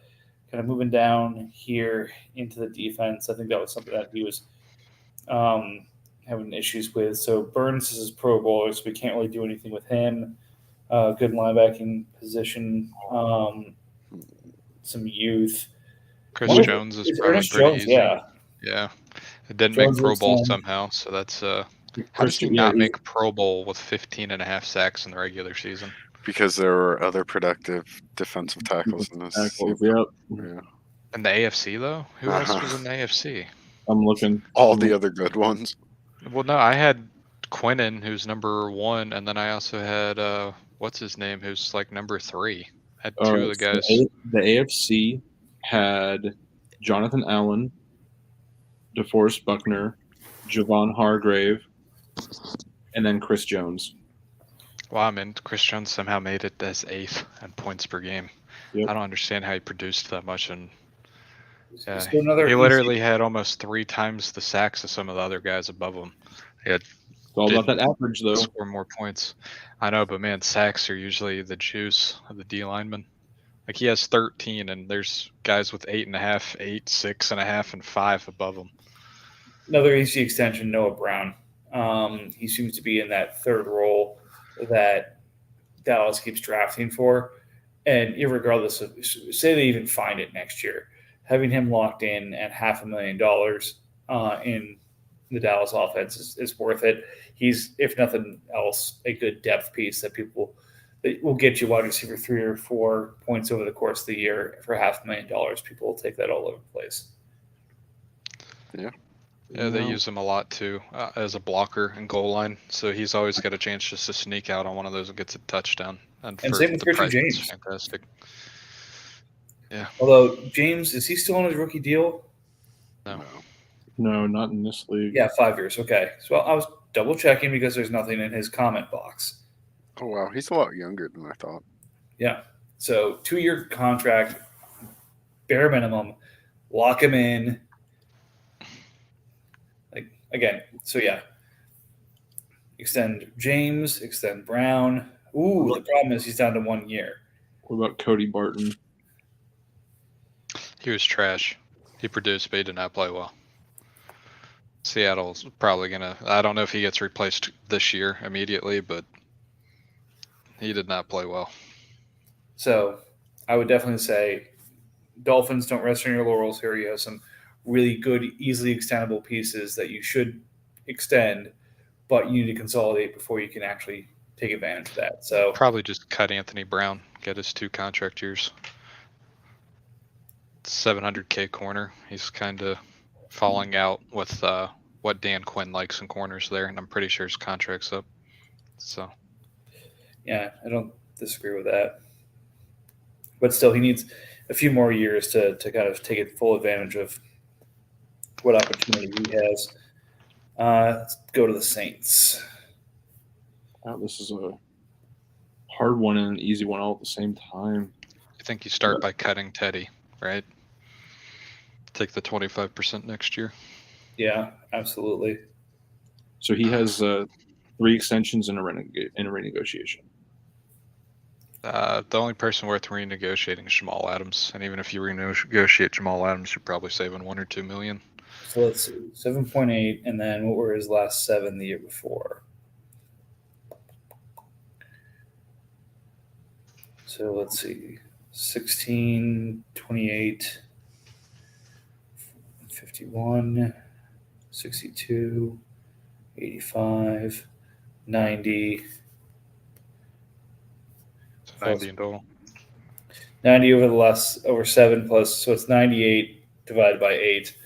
kind of moving down here into the defense, I think that was something that he was having issues with. So Burns is his Pro Bowler, so we can't really do anything with him. Good linebacking position. Some youth. Chris What Jones is it's probably Ernest pretty Jones, easy. yeah. Yeah. It didn't Jones make Pro looks Bowl fine. somehow, so that's how did Christian, he yeah, not make Pro Bowl with 15 and a half sacks in the regular season? Because there were other productive defensive tackles in this. tackles. Yep. Yeah. In the AFC though? Who else was in the AFC? I'm looking. All the other good ones. Well, no, I had Quinnen, who's number 1, and then I also had what's his name, who's like number 3. I had two of the guys. The AFC had Jonathan Allen, DeForest Buckner, Javon Hargrave, and then Chris Jones. Well, I mean, Chris Jones somehow made it as 8th in points per game. Yep. I don't understand how he produced that much, and yeah, So another he literally had almost 3 times the sacks of some of the other guys above him. He had It's all about that average, though. score more points. I know, but man, sacks are usually the juice of the D lineman. Like he has 13, and there's guys with 8.5, 8, 6.5, and 5 above him. Another AC extension, Noah Brown. He seems to be in that third role that Dallas keeps drafting for. And irregardless of, say they even find it next year, having him locked in at $500,000 in the Dallas offense is worth it. He's, if nothing else, a good depth piece that will get you wide receiver 3 or 4 points over the course of the year for $500,000. People will take that all over the place. Yeah. Yeah, they use him a lot too as a blocker and goal line. So he's always got a chance just to sneak out on one of those and gets a touchdown. And for same with the Richard price, it's James. fantastic. Yeah. Although James, is he still on his rookie deal? No. No, not in this league. Yeah, 5 years. Okay. So I was double checking because there's nothing in his comment box. Oh wow, he's a lot younger than I thought. Yeah. So 2-year contract, bare minimum, lock him in. Like again, so yeah. Extend James, extend Brown. Ooh, the problem is he's down to 1 year. What about Cody Barton? He was trash. He produced, but he did not play well. Seattle's probably gonna. I don't know if he gets replaced this year immediately, but he did not play well. So I would definitely say Dolphins, don't rest on your laurels here. You have some really good, easily extendable pieces that you should extend, but you need to consolidate before you can actually take advantage of that. So Probably just cut Anthony Brown, get his 2 contract years. 700K corner. He's kind of falling out with what Dan Quinn likes in corners there, and I'm pretty sure his contract's up. So yeah, I don't disagree with that. But still, he needs a few more years to kind of take full advantage of what opportunity he has. Let's go to the Saints. Wow, this is a hard one and an easy one all at the same time. I think you start by cutting Teddy, right? Take the 25% next year. Yeah, absolutely. So he has 3 extensions and a renegotiation. The only person worth renegotiating is Jamal Adams, and even if you renegotiate Jamal Adams, you're probably saving 1 or 2 million. So let's see, 7.8, and then what were his last 7 the year before? So let's see, 16, 28, 51, 62, 85, 90. So 90 in total. 90 over 7 plus, so it's 98 divided by 8.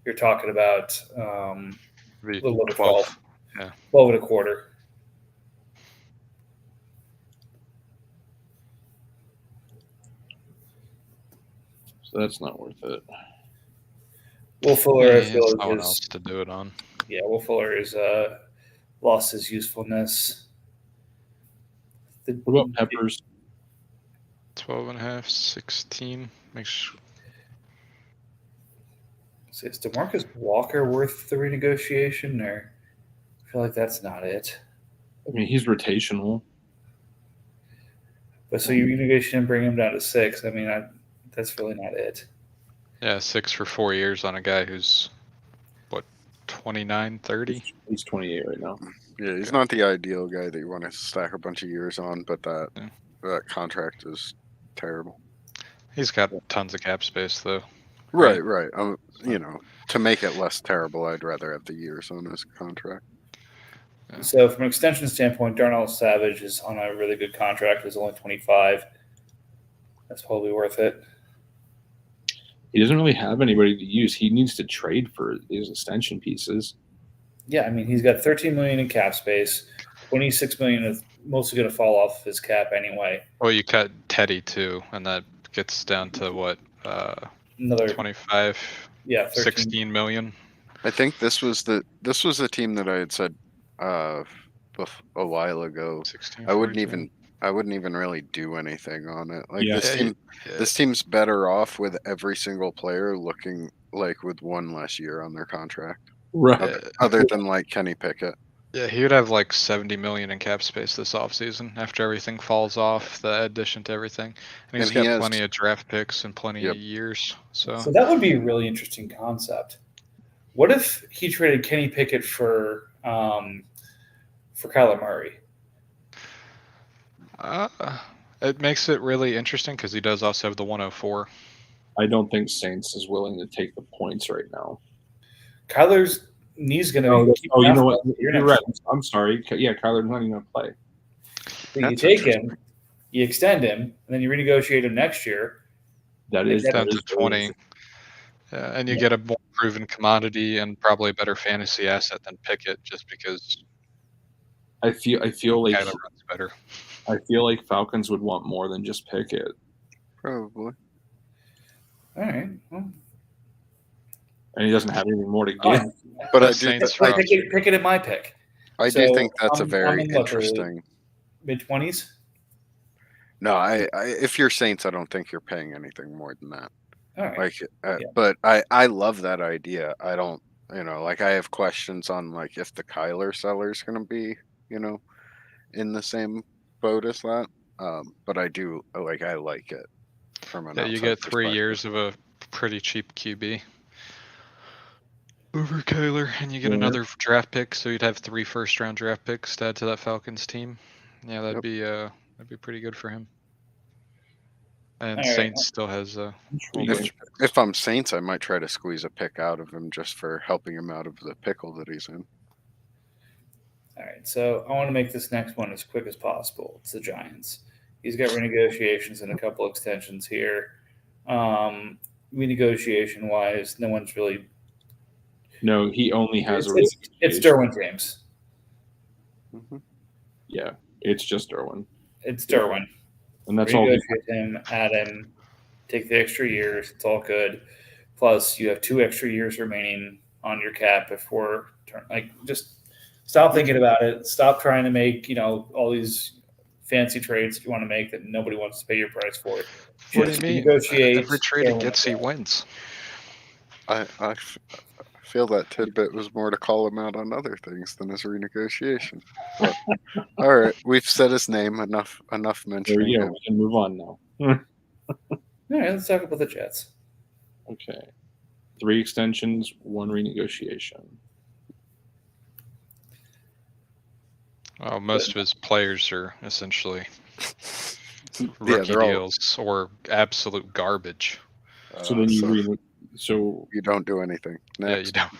You're talking about a little over 12. Yeah. 12 and a quarter. So That's not worth it. Will Fuller, I Yeah, feel, it's no one is else to do it on. yeah. Will Fuller is lost his usefulness. What about Peppers? 12.5, 16. Makes Is DeMarcus Walker worth the renegotiation, or I feel like that's not it. I mean, he's rotational. But so you renegotiate and bring him down to 6. I mean, that's really not it. yeah, 6 for 4 years on a guy who's what 29, 30. He's 28 right now. Yeah, he's Okay. not the ideal guy that you want to stack a bunch of years on, but Yeah. that contract is terrible. He's got tons of cap space though. Right. You know, to make it less terrible, I'd rather have the years on his contract. Yeah. So from an extension standpoint, Darnell Savage is on a really good contract. He's only 25. That's probably worth it. He doesn't really have anybody to use. He needs to trade for these extension pieces. Yeah, I mean, he's got 13 million in cap space. 26 million is mostly going to fall off his cap anyway. Well, you cut Teddy too, and that gets down to what Another 25, 13. 16 million. I think this was the team that I had said a while ago. 16, I wouldn't 42. even really do anything on it. Like Yeah. this team's better off with every single player looking like with one less year on their contract, Right. other than like Kenny Pickett. Yeah, he would have like 70 million in cap space this offseason after everything falls off, the addition to everything. And he's And he got has- plenty of draft picks and plenty Yep. of years. So So that would be a really interesting concept. What if he traded Kenny Pickett for Kyler Murray? it makes it really interesting because he does also have the 104. I don't think Saints is willing to take the points right now. Kyler's knee's going to Oh, keep you out know what? for the year You're next right. I'm sorry. Yeah, Kyler's not even going to play. year. You That's take him, you extend him, and then you renegotiate him next year. That is Yeah, Down that to is- 20. And you get a more proven commodity and probably a better fantasy asset than Pickett just because I feel like Kyler runs better. I feel like Falcons would want more than just Pickett. Probably. All right. Well, And he doesn't have anything more to Oh, give. But I The do Saints But roster. Pickett at my pick. I So, do think that's a I'm very in what, interesting. Mid-20s? No, I if you're Saints, I don't think you're paying anything more than that. All right. Like, Yeah. but I love that idea. I don't, like I have questions on like if the Kyler seller's going to be, in the same boat as that. But I do I like it from an Yeah, you outside get 3 perspective. years of a pretty cheap QB over Kyler, and you get Yeah. another draft pick, so you'd have 3 first-round draft picks to add to that Falcons team. Yeah, that'd Yep. be pretty good for him. And All right. Saints still has If I'm Saints, I might try to squeeze a pick out of him just for helping him out of the pickle that he's in. All right. So I want to make this next one as quick as possible. It's the Giants. He's got renegotiations and a couple extensions here. Renegotiation-wise, no one's really No, he only has a. It's Derwin James. Mhm. Yeah, it's just Derwin, It's Derwin. and that's all. Renegotiate him, add him, take the extra years. It's all good. Plus, you have 2 extra years remaining on your cap before turn. Like, just stop thinking about it. Stop trying to make all these fancy trades you want to make that nobody wants to pay your price for. What do you Just mean? Negotiate. Every trade he Derwin gets, he James. wins. I feel that tidbit was more to call him out on other things than his renegotiation. But, all right, we've said his name enough. There Mentioning you go. him. We can move on now. All right, let's talk about the Jets. Okay, 3 extensions, 1 renegotiation. Well, most of his players are essentially Yeah, rookie they're all. deals or absolute garbage. So then you so so you don't do anything. Yeah, Next. you don't.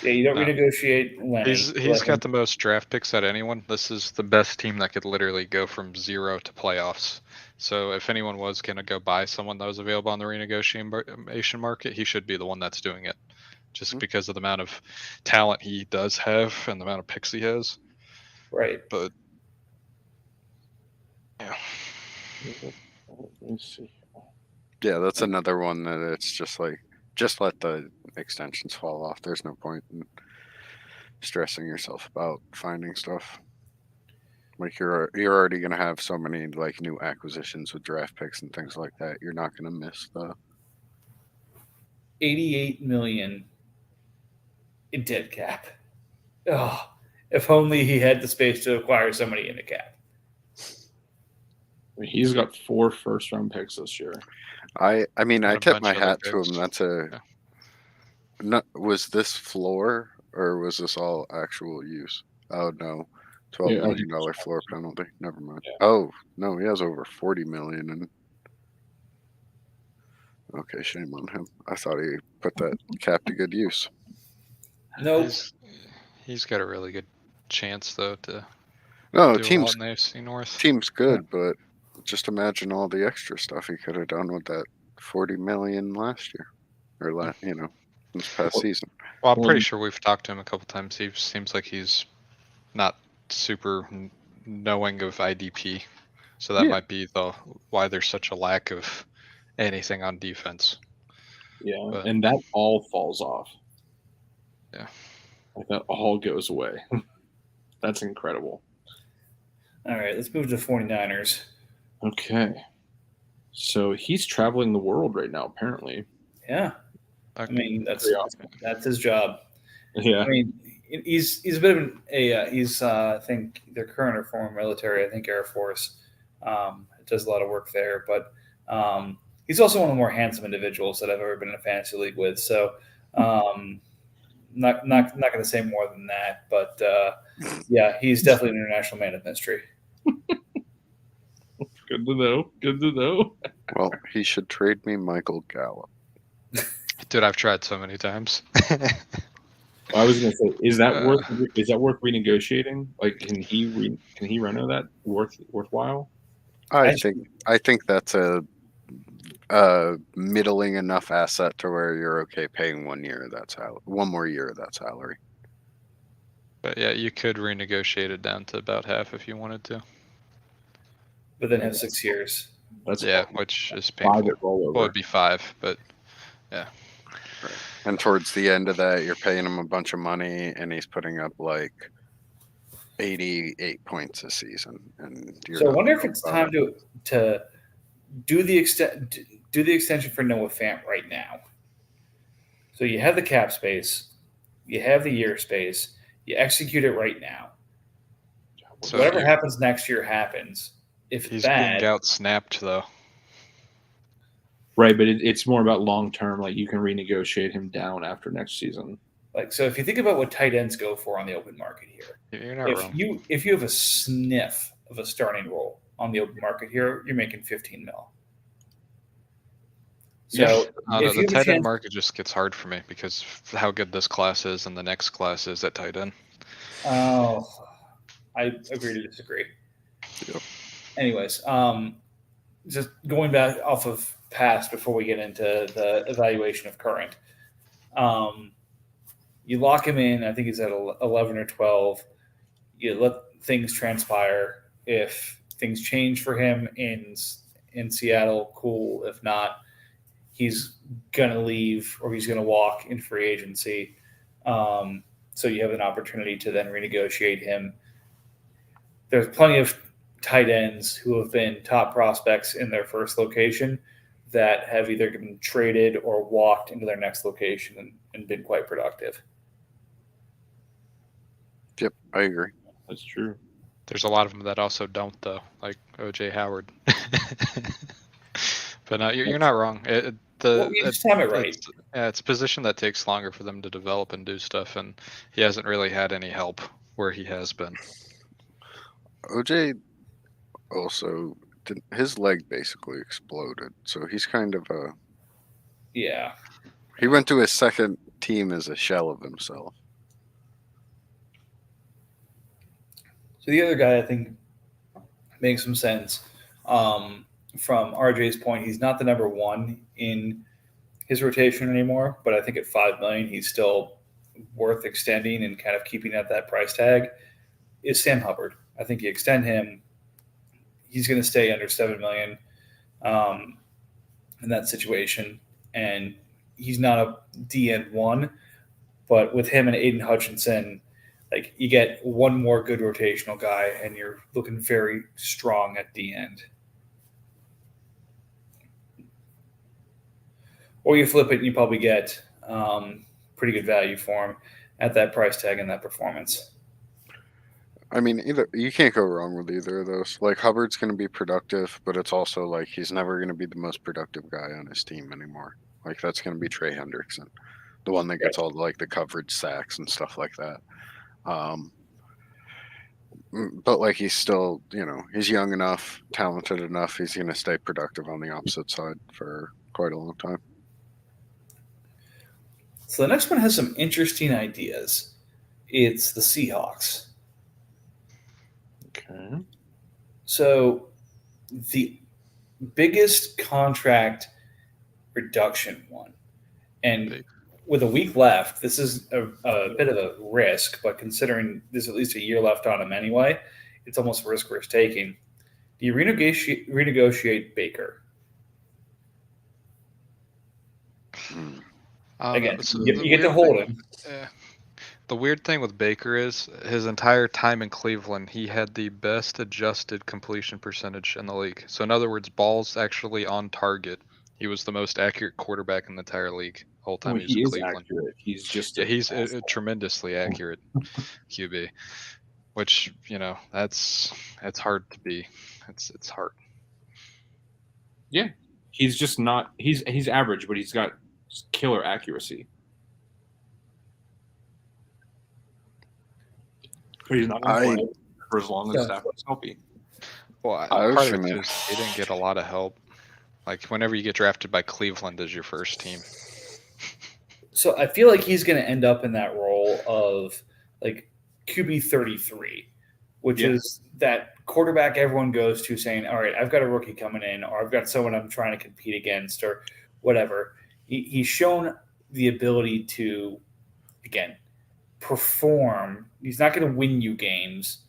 Yeah, you don't No. renegotiate Lenny. He's got the most draft picks out of anyone. This is the best team that could literally go from 0 to playoffs. So if anyone was going to go buy someone that was available on the renegotiation market, he should be the one that's doing it, just Mhm. because of the amount of talent he does have and the amount of picks he has. right. But yeah, let me see. Yeah, that's another one that it's just like, just let the extensions fall off. There's no point in stressing yourself about finding stuff. Like you're already gonna have so many like new acquisitions with draft picks and things like that. You're not gonna miss the 88 million in dead cap. Oh, if only he had the space to acquire somebody in the cap. I mean, he's got 4 first-round picks this year. I mean, And I a tip bunch my of other hat to picks. him. That's a Yeah. not, was this floor or was this all actual use? Oh no. $12 Yeah, I million think dollar floor penalty. Never mind. Yeah. Oh no, he has over 40 million and okay, shame on him. I thought he put that cap to good use. Nope. He's got a really good chance though to No, do a lot team's in the AFC North. good, but just imagine all the extra stuff he could have done with that 40 million last year, or this past season. Well, I'm Well, pretty sure we've talked to him a couple times. He seems like he's not super knowing of IDP, so that Yeah. might be why there's such a lack of anything on defense. Yeah, But- and that all falls off. Yeah. Like that all goes away. That's incredible. All right, let's move to 49ers. Okay. So he's traveling the world right now, apparently. Yeah. I Okay. mean, that's Pretty awesome. his job. Yeah. I mean, he's a bit of he's I think either current or former military. I think Air Force. Does a lot of work there, but he's also one of the more handsome individuals that I've ever been in a fantasy league with. So not going to say more than that, but yeah, he's definitely an international man of mystery. Good to know. Good to know. Well, he should trade me Michael Gallup. Dude, I've tried so many times. I was gonna say, is that worth renegotiating? Like, can he reno that worthwhile? I think that's a middling enough asset to where you're okay paying 1 year of that salary, 1 more year of that salary. But yeah, you could renegotiate it down to about half if you wanted to. But then have 6 years. That's Yeah, fine. which is 5 painful. at rollover. Well, it'd be 5, but And towards the end of that, you're paying him a bunch of money, and he's putting up like 88 points a season. And So I wonder if it's time to do the extension for Noah Fant right now. So you have the cap space, you have the year space, you execute it right now. so Whatever happens next year happens. If he's bad, being out snapped though. Right, but it's more about long term. Like you can renegotiate him down after next season. like so, if you think about what tight ends go for on the open market here, You're not wrong. if you have a sniff of a starting role on the open market here, you're making 15 mil. So if The you have a tight end chance, market just gets hard for me because of how good this class is and the next class is at tight end. oh, I agree to disagree. Yep. Anyways, just going back off of past before we get into the evaluation of current. You lock him in. I think he's at 11 or 12. You let things transpire. If things change for him in Seattle, cool. If not, he's gonna leave or he's gonna walk in free agency. So you have an opportunity to then renegotiate him. There's plenty of tight ends who have been top prospects in their first location that have either been traded or walked into their next location and been quite productive. Yep, I agree. That's true. There's a lot of them that also don't though, like OJ Howard. But no, you're not wrong. You just have it right. It's a position that takes longer for them to develop and do stuff, and he hasn't really had any help where he has been. OJ also his leg basically exploded, so he's kind of Yeah. he went to his second team as a shell of himself. So the other guy I think makes some sense. From RJ's point, he's not the number one in his rotation anymore, but I think at $5 million, he's still worth extending and kind of keeping at that price tag. Is Sam Hubbard? I think you extend him, he's going to stay under $7 million. in that situation, and he's not a DN1, but with him and Aiden Hutchinson, like you get one more good rotational guy, and you're looking very strong at the end. Or you flip it, and you probably get pretty good value for him at that price tag and that performance. I mean, either you can't go wrong with either of those. Like Hubbard's going to be productive, but it's also like he's never going to be the most productive guy on his team anymore. Like that's going to be Trey Hendrickson, the one that gets all like the coverage sacks and stuff like that. But like he's still, he's young enough, talented enough. He's going to stay productive on the opposite side for quite a long time. So the next one has some interesting ideas. It's the Seahawks. Okay. So the biggest contract reduction one, and with a week left, this is a bit of a risk, but considering there's at least a year left on him anyway, it's almost a risk worth taking. Do you renegotiate Baker? Again, you get to hold him. The weird thing with Baker is his entire time in Cleveland, he had the best adjusted completion percentage in the league. So in other words, balls actually on target. He was the most accurate quarterback in the entire league the whole time he was in Cleveland. Accurate. He's just he's a tremendously accurate QB, which that's hard to be. It's hard. Yeah, he's just not. He's average, but he's got killer accuracy. But he's not going to play for as long as Stafford's healthy. Well, part of it is he didn't get a lot of help. Like whenever you get drafted by Cleveland as your first team. So I feel like he's going to end up in that role of like QB 33, which is that quarterback everyone goes to saying, all right, I've got a rookie coming in, or I've got someone I'm trying to compete against, or whatever. He's shown the ability to, again, perform. He's not going to win you games.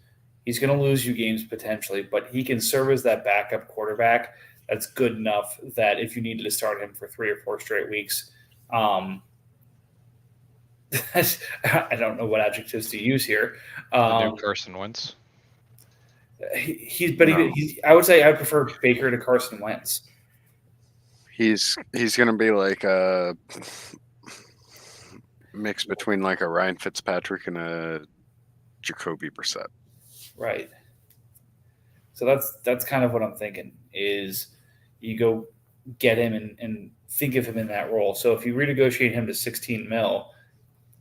He's going to lose you games potentially, but he can serve as that backup quarterback that's good enough that if you needed to start him for 3 or 4 straight weeks, I don't know what adjectives to use here. The new Carson Wentz. I would say I would prefer Baker to Carson Wentz. He's going to be like a mix between like a Ryan Fitzpatrick and a Jacoby Brissett. Right. So that's kind of what I'm thinking is you go get him and think of him in that role. So if you renegotiate him to $16 million,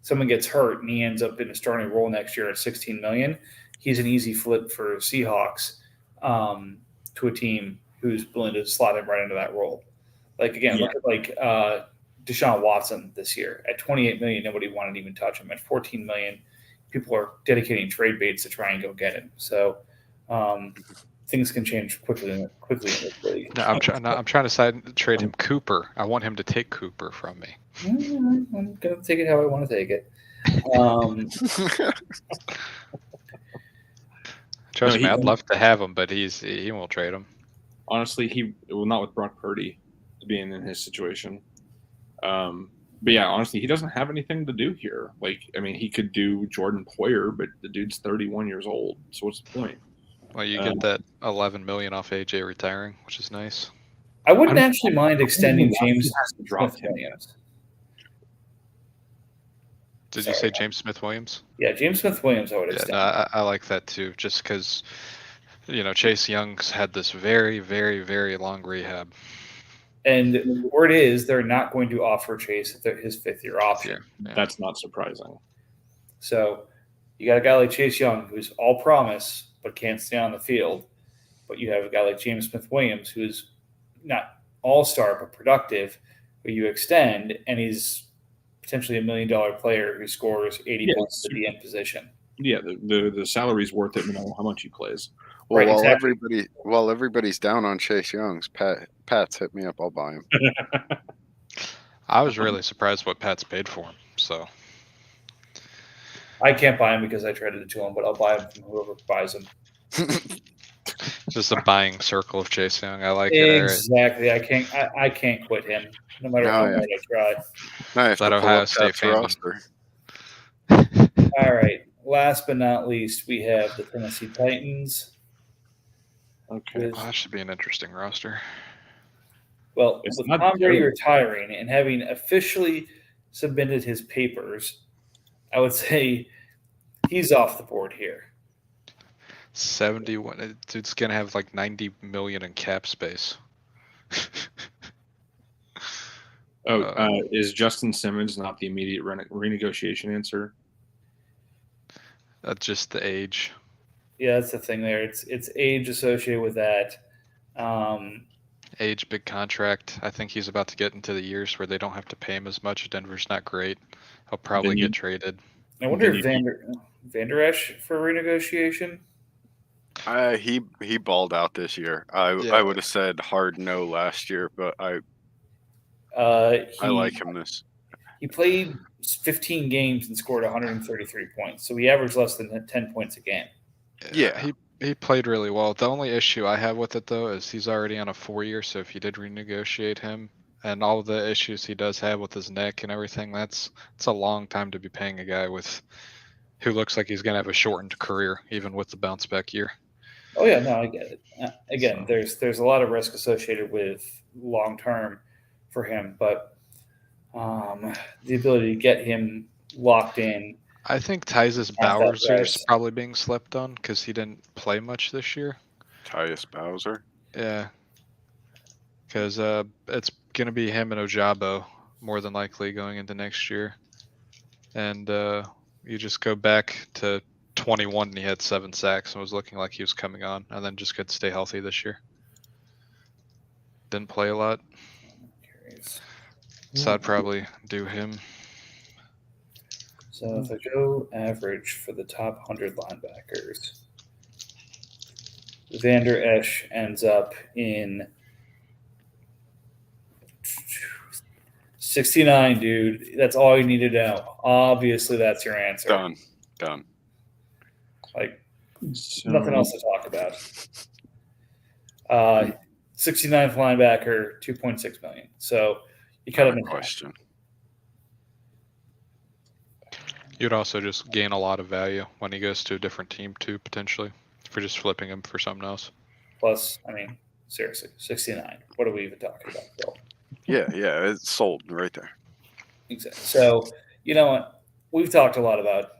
someone gets hurt and he ends up in a starting role next year at $16 million, he's an easy flip for Seahawks to a team who's willing to slot him right into that role. Like, again, look at like Deshaun Watson this year. At $28 million, nobody wanted to even touch him. At $14 million, people are dedicating trade baits to try and go get him. So things can change quickly. No, I'm trying to trade him Cooper. I want him to take Cooper from me. I'm going to take it how I want to take it. Trust me, I'd love to have him, but he won't trade him. Honestly, he will not with Brock Purdy being in his situation. But yeah, honestly, he doesn't have anything to do here. Like, I mean, he could do Jordan Poyer, but the dude's 31 years old. So what's the point? Well, you get that $11 million off AJ retiring, which is nice. I wouldn't actually mind extending James Smith-Williams. Did you say James Smith-Williams? Yeah, James Smith-Williams I would extend. Yeah, I like that too, just because, Chase Young's had this very, very, very long rehab. And word is they're not going to offer Chase his 5th-year option. Yeah. That's not surprising. So you got a guy like Chase Young who's all promise but can't stay on the field. But you have a guy like James Smith-Williams who's not all-star but productive, who you extend, and he's potentially $1 million player who scores 80 points at the end position. Yeah, the salary's worth it no matter how much he plays. Well, right, while everybody's down on Chase Young's, Pat's hit me up. I'll buy him. I was really surprised what Pat's paid for him. So I can't buy him because I traded it to him, but I'll buy him from whoever buys him. Just a buying circle of Chase Young. I like it. All right. Exactly. I can't quit him, no matter how Oh, yeah. hard I try. I have That to pull Ohio up State Cap's fandom. roster. All right. Last but not least, we have the Tennessee Titans. Okay. Well, that should be an interesting roster. Well, It's with not Tom Brady good. retiring and having officially submitted his papers, I would say he's off the board here. 71. Dude's gonna have like 90 million in cap space. Is Justin Simmons not the immediate renegotiation answer? That's just the age. Yeah, that's the thing there. It's age associated with that. Age, big contract. I think he's about to get into the years where they don't have to pay him as much. Denver's not great. He'll probably Then you- get traded. I wonder Then if Vander Esch for renegotiation. He balled out this year. I would have said hard no last year, but I like him this. He played 15 games and scored 133 points, so he averaged less than 10 points a game. Yeah. He played really well. The only issue I have with it though is he's already on a 4-year. So if you did renegotiate him and all of the issues he does have with his neck and everything, it's a long time to be paying a guy who looks like he's gonna have a shortened career, even with the bounce back year. Oh yeah, no, I get it. Again, there's a lot of risk associated with long term for him, but the ability to get him locked in. I think Tyus At that Bowser's price. probably being slept on because he didn't play much this year. Tyus Bowser. Yeah, because it's gonna be him and Ojabo more than likely going into next year, and you just go back to 21 and he had 7 sacks and was looking like he was coming on, and then just could stay healthy this year. Didn't play a lot, Curious. so I'd probably do him. So if I go average for the top 100 linebackers, Vander Esch ends up in 69, dude. That's all you need to know. Obviously, that's your answer. Done. Like, So, nothing else to talk about. 69th linebacker, 2.6 million. So you cut him Not a in half. question. You'd also just gain a lot of value when he goes to a different team too, potentially, for just flipping him for something else. Plus, I mean, seriously, 69. What are we even talking about, Bill? Yeah, it's sold right there. Exactly. So, you know what? We've talked a lot about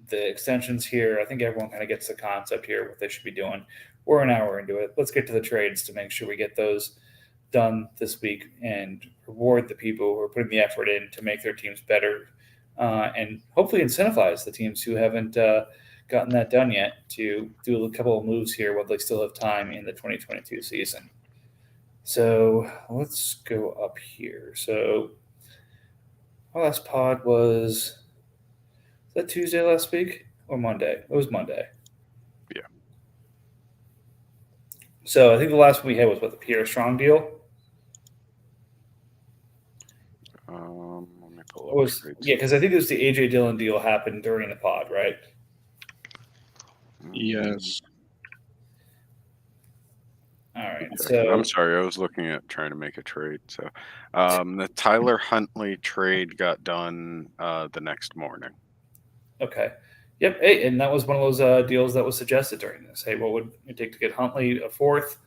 the extensions here. I think everyone kind of gets the concept here, what they should be doing. We're an hour into it. Let's get to the trades to make sure we get those done this week and reward the people who are putting the effort in to make their teams better and hopefully incentivize the teams who haven't gotten that done yet to do a couple of moves here while they still have time in the 2022 season. So let's go up here. So our last pod was that Tuesday last week or Monday? It was Monday. Yeah. So I think the last one we had was what, the Pierre Strong deal? Let me pull It up was, trades. yeah, because I think it was the AJ Dillon deal happened during the pod, right? yes. All right. I'm So sorry, I was looking at trying to make a trade. So the Tyler Huntley trade got done the next morning. okay. Yep. Hey, and that was one of those deals that was suggested during this. Hey, what would it take to get Huntley a fourth?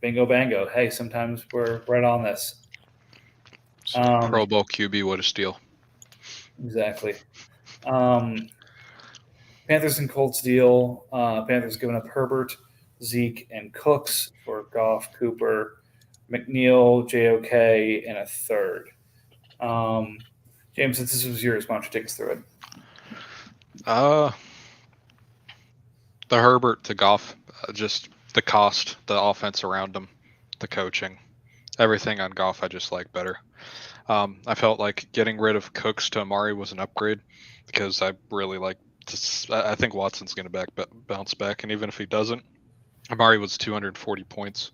Bingo bango. Hey, sometimes we're right on this. Pro Bowl QB, what a steal. Exactly. Panthers and Colts deal. Panthers giving up Herbert, Zeke, and Cooks for Goff, Cooper, McNeil, JOK, and a third. James, since this was yours, why don't you take us through it? The Herbert to Goff, just the cost, the offense around him, the coaching, everything on Goff I just like better. I felt like getting rid of Cooks to Amari was an upgrade because I really like this. I think Watson's going to bounce back, and even if he doesn't, Amari was 240 points.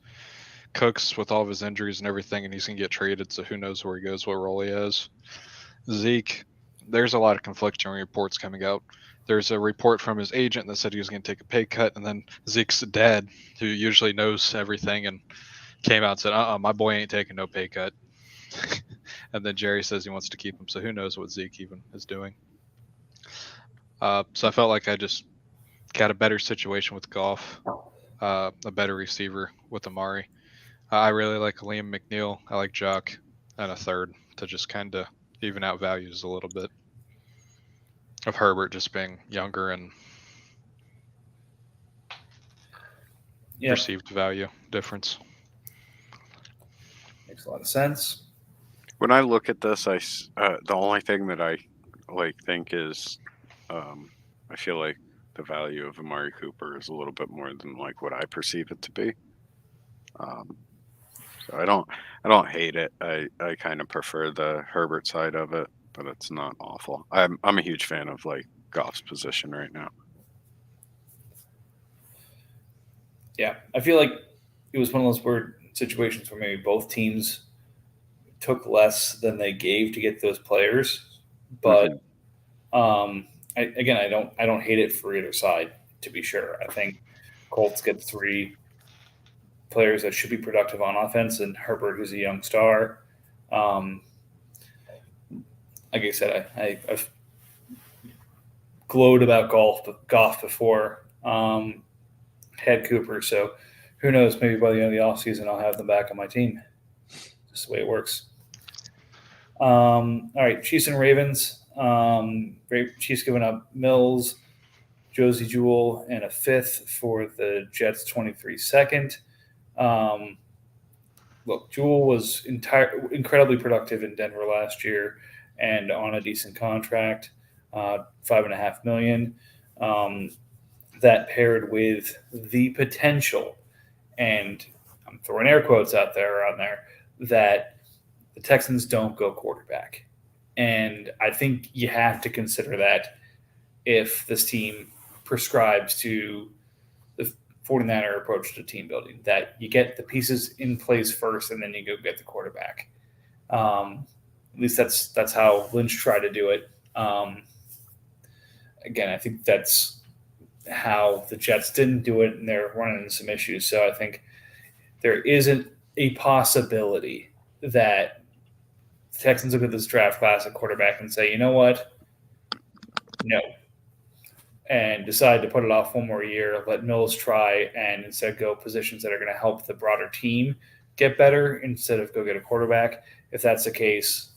Cooks with all of his injuries and everything, and he's going to get traded, so who knows where he goes, what role he has. Zeke, there's a lot of conflicting reports coming out. There's a report from his agent that said he was going to take a pay cut, and then Zeke's dad, who usually knows everything, and came out and said, my boy ain't taking no pay cut. And then Jerry says he wants to keep him, so who knows what Zeke even is doing. So I felt like I just got a better situation with Goff, a better receiver with Amari. I really like Liam McNeil. I like Jock, and a third to just kind of even out values a little bit of Herbert just being younger and Yeah, perceived value difference. makes a lot of sense. When I look at this, the only thing that I think is, I feel like the value of Amari Cooper is a little bit more than what I perceive it to be. So I don't hate it. I kind of prefer the Herbert side of it, but it's not awful. I'm a huge fan of Goff's position right now. Yeah, I feel like it was one of those weird situations where maybe both teams took less than they gave to get those players, but I don't hate it for either side. To be sure, I think Colts get 3 players that should be productive on offense, and Herbert, who's a young star. Like I said, I've glowed about Goff before. Had Cooper, so who knows? Maybe by the end of the offseason, I'll have them back on my team. Just the way it works. All right, Chiefs and Ravens. Chiefs giving up Mills, Josie Jewell, and a 5th for the Jets' 23 second. Look, Jewell was incredibly productive in Denver last year and on a decent contract, $5.5 million. That paired with the potential, and I'm throwing air quotes out there, that the Texans don't go quarterback. And I think you have to consider that if this team prescribes to the 49er approach to team building, that you get the pieces in place first and then you go get the quarterback. At least that's how Lynch tried to do it. Again, I think that's how the Jets didn't do it, and they're running into some issues. So I think there isn't a possibility that the Texans look at this draft class at quarterback and say, you know what? No. And decide to put it off one more year, let Mills try, and instead go positions that are going to help the broader team get better instead of go get a quarterback. If that's the case,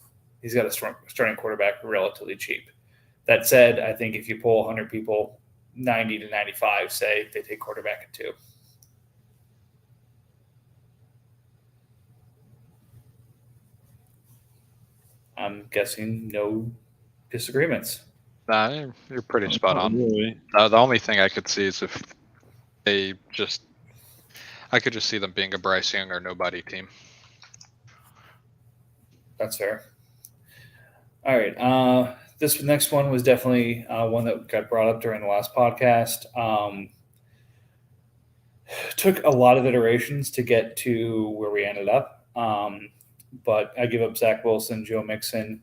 he's got a starting quarterback relatively cheap. That said, I think if you poll 100 people, 90 to 95 say they take quarterback at 2. I'm guessing no disagreements. Nah, you're pretty spot on. Really. The only thing I could see is if they I could just see them being a Bryce Young or nobody team. That's fair. All right. This next one was definitely one that got brought up during the last podcast. Took a lot of iterations to get to where we ended up. But I give up Zach Wilson, Joe Mixon,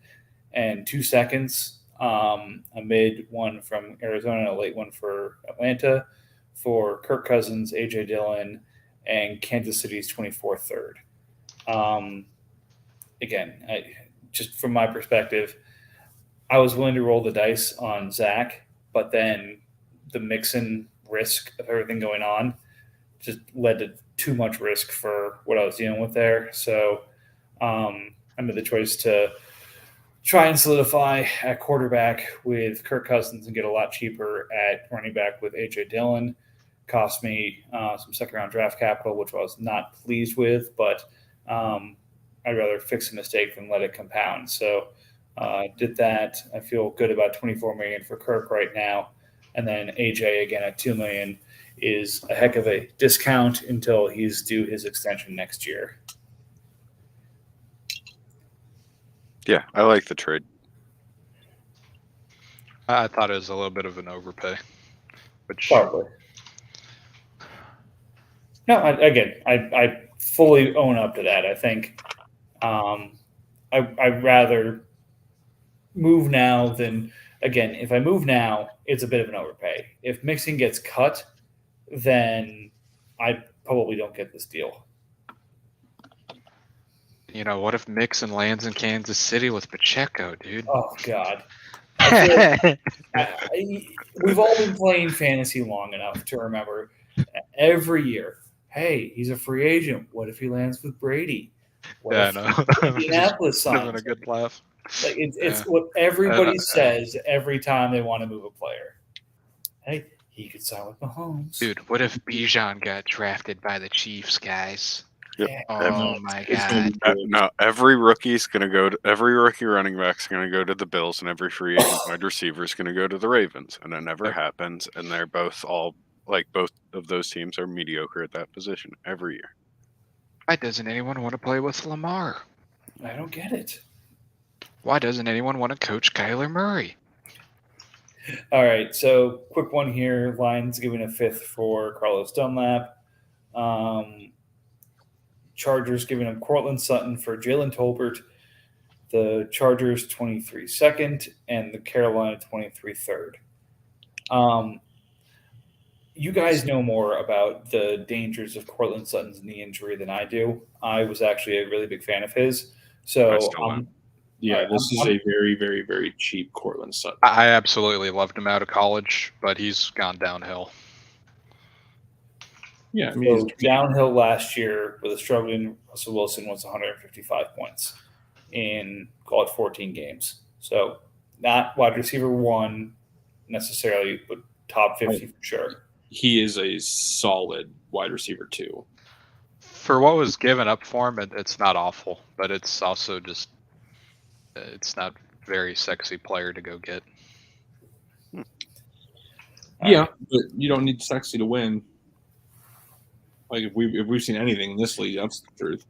and 2 seconds. A mid one from Arizona and a late one for Atlanta for Kirk Cousins, A.J. Dillon, and Kansas City's 24th third. Again, just from my perspective, I was willing to roll the dice on Zach, but then the Mixon risk of everything going on just led to too much risk for what I was dealing with there. So I made the choice to try and solidify at quarterback with Kirk Cousins and get a lot cheaper at running back with A.J. Dillon. Cost me some second-round draft capital, which I was not pleased with, but I'd rather fix a mistake than let it compound. So did that. I feel good about $24 million for Kirk right now. And then AJ again at $2 million is a heck of a discount until he's due his extension next year. Yeah, I like the trade. I thought it was a little bit of an overpay, which Probably. No, I fully own up to that. I think I'd rather move now, then again, if I move now, it's a bit of an overpay. If Mixon gets cut, then I probably don't get this deal. You know, what if Mixon lands in Kansas City with Pacheco, dude? Oh God. I feel like we've all been playing fantasy long enough to remember every year, hey, he's a free agent. What if he lands with Brady? What Yeah, I if know. Indianapolis Would have been a signs good laugh. Like it's Yeah. what everybody says every time they want to move a player. Hey, he could sign with Mahomes. Dude, what if Bijan got drafted by the Chiefs, guys? Yep. Yeah. Oh my It's gonna God. be good. No, every rookie's going to go to every rookie running back's going to go to the Bills, and every free agent wide receiver is going to go to the Ravens, and it never Yep. happens. And they're both all like both of those teams are mediocre at that position every year. Why doesn't anyone want to play with Lamar? I don't get it. Why doesn't anyone want to coach Kyler Murray? All right, so quick one here. Lions giving a fifth for Carlos Dunlap. Chargers giving him Cortland Sutton for Jalen Tolbert. The Chargers 23 second and the Carolina 23 third. You guys know more about the dangers of Cortland Sutton's knee injury than I do. I was actually a really big fan of his. So I still am. Yeah, Alright, this is a very, very, very cheap Cortland Sutton. I absolutely loved him out of college, but he's gone downhill. Yeah, I mean, So downhill last year with a struggling Russell Wilson was 155 points in call it 14 games. So not wide receiver one necessarily, but top 50 for sure. he is a solid wide receiver too. For what was given up for him, it's not awful, but it's also just it's not very sexy player to go get. Yeah, but you don't need sexy to win. Like if we've seen anything in this league, that's the truth.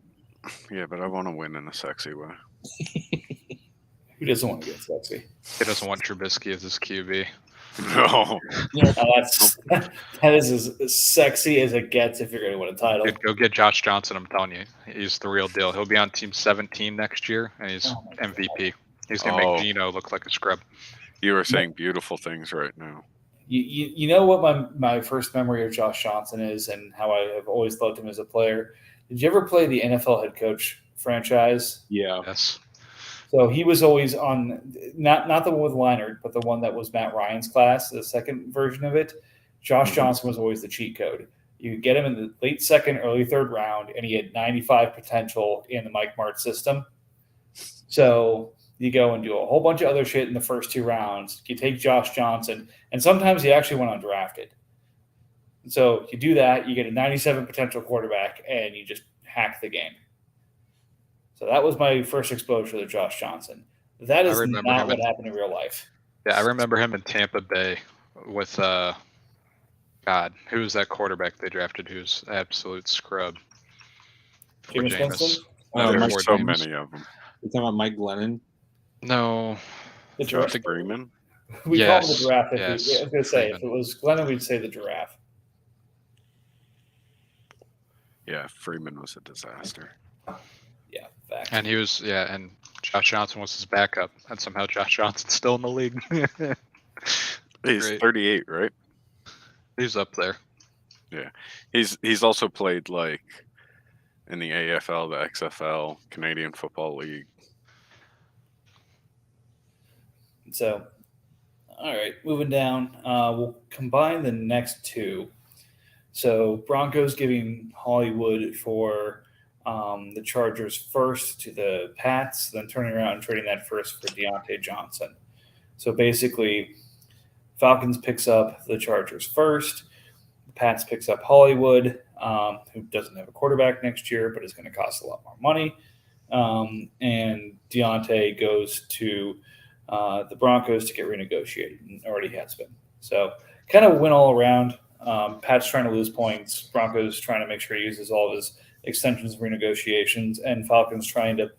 Yeah, but I want to win in a sexy way. Who doesn't want to get sexy? He doesn't want Trubisky as his QB. No, That is as sexy as it gets if you're going to win a title. Dude, go get Josh Johnson. I'm telling you, he's the real deal. He'll be on team 17 next year, and he's Oh my MVP. He's gonna Oh. make Geno look like a scrub. you are saying beautiful things right now. You know what my first memory of Josh Johnson is and how I have always loved him as a player. Did you ever play the NFL head coach franchise? Yeah, Yes. So he was always on not the one with Leinart, but the one that was Matt Ryan's class, the second version of it. Josh Johnson was always the cheat code. You could get him in the late second, early third round, and he had 95 potential in the Mike Mart system. So you go and do a whole bunch of other shit in the first two rounds. You take Josh Johnson, and sometimes he actually went undrafted. So you do that, you get a 97 potential quarterback, and you just hack the game. So that was my first exposure to Josh Johnson. That is remember not him what in- happened in real life. Yeah, I remember him in Tampa Bay with God, who was that quarterback they drafted? Who's absolute scrub? For Jameis Jameis. Winston? No, There's before so Jameis. many of them. you're talking about Mike Glennon. No, The Josh giraffe. Freeman. We call him the Yes, giraffe. yes, I was going to say, if it Freeman. was Glennon, we'd say the giraffe. Yeah, Freeman was a disaster. Yeah, fact. and he was and Josh Johnson was his backup, and somehow Josh Johnson's still in the league. He's Great. 38, right? He's up there. He's also played like in the AFL, the XFL, Canadian Football League. So, all right, moving down. We'll combine the next two. So, Broncos giving Hollywood for the Chargers first to the Pats, then turning around and trading that first for Deontay Johnson. So, basically, Falcons picks up the Chargers first. The Pats picks up Hollywood, who doesn't have a quarterback next year, but is going to cost a lot more money. And Deontay goes to the Broncos to get renegotiated, and already has been. So kind of win all around. Pat's trying to lose points. Broncos trying to make sure he uses all of his extensions and renegotiations, and Falcons trying to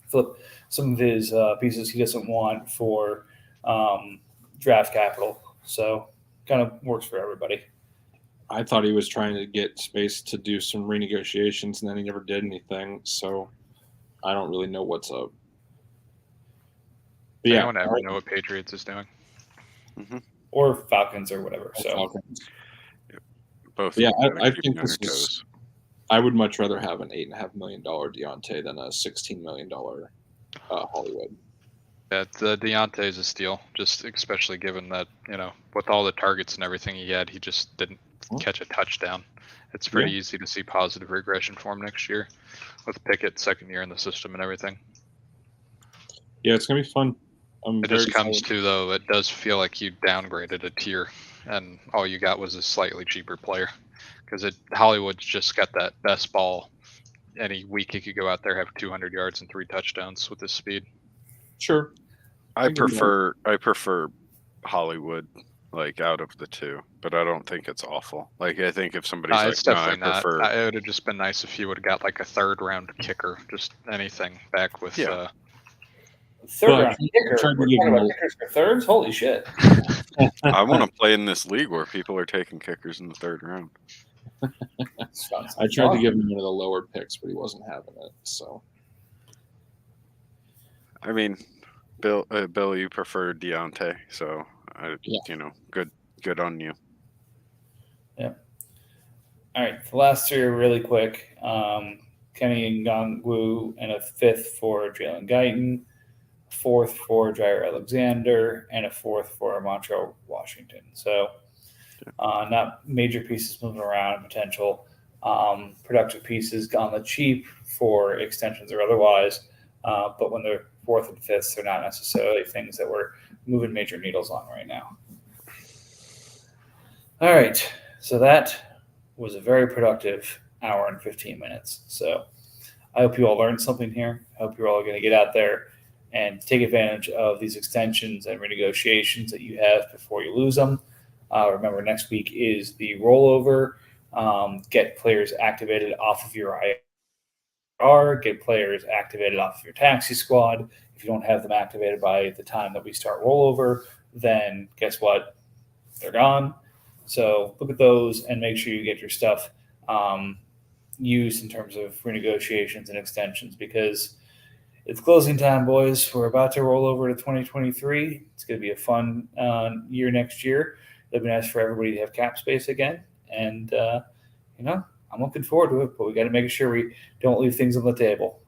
flip some of his pieces he doesn't want for draft capital. So kind of works for everybody. I thought he was trying to get space to do some renegotiations, and then he never did anything. So I don't really know what's up. But yeah, Anyone ever know what Patriots is doing? or Falcons or whatever. So Falcons. Both. Yeah, kinda I keeping think on this their is. toes. I would much rather have an $8.5 million Deontay than a $16 million Hollywood. Yeah, the Deontay is a steal, just especially given that, with all the targets and everything he had, he just didn't catch a touchdown. It's pretty easy to see positive regression for him next year with Pickett second year in the system and everything. Yeah, it's gonna be fun. It just comes to, though, it does feel like you downgraded a tier and all you got was a slightly cheaper player, because Hollywood's just got that best ball. Any week he could go out there, have 200 yards and 3 touchdowns with his speed. Sure. I prefer Hollywood, like, out of the two, but I don't think it's awful. Like, I think if somebody's like, It's definitely no, I prefer. not. It would have just been nice if you would have got like a 3rd round kicker, just anything back with. Yeah. third But round kicker. tried to We're give talking him about a- kickers for thirds. Holy shit! I want to play in this league where people are taking kickers in the 3rd round. I tried to give him one of the lower picks, but he wasn't having it. So I mean, Bill, you prefer Deontay, so good on you. All right, the last 3 are really quick. Kenny Ngongwu and a 5th for Jalen Guyton, a 4th for Jair Alexander, and a 4th for Montreal Washington. So not major pieces moving around, potential productive pieces on the cheap for extensions or otherwise. But when they're 4th and 5th, they're not necessarily things that we're moving major needles on right now. All right, so that was a very productive hour and 15 minutes. So I hope you all learned something here. I hope you're all going to get out there and take advantage of these extensions and renegotiations that you have before you lose them. Remember, next week is the rollover. Get players activated off of your IR, get players activated off of your taxi squad. If you don't have them activated by the time that we start rollover, then guess what? They're gone. So look at those and make sure you get your stuff used in terms of renegotiations and extensions, because it's closing time, boys. We're about to roll over to 2023. It's going to be a fun year next year. It'll be nice for everybody to have cap space again. And, I'm looking forward to it, but we got to make sure we don't leave things on the table.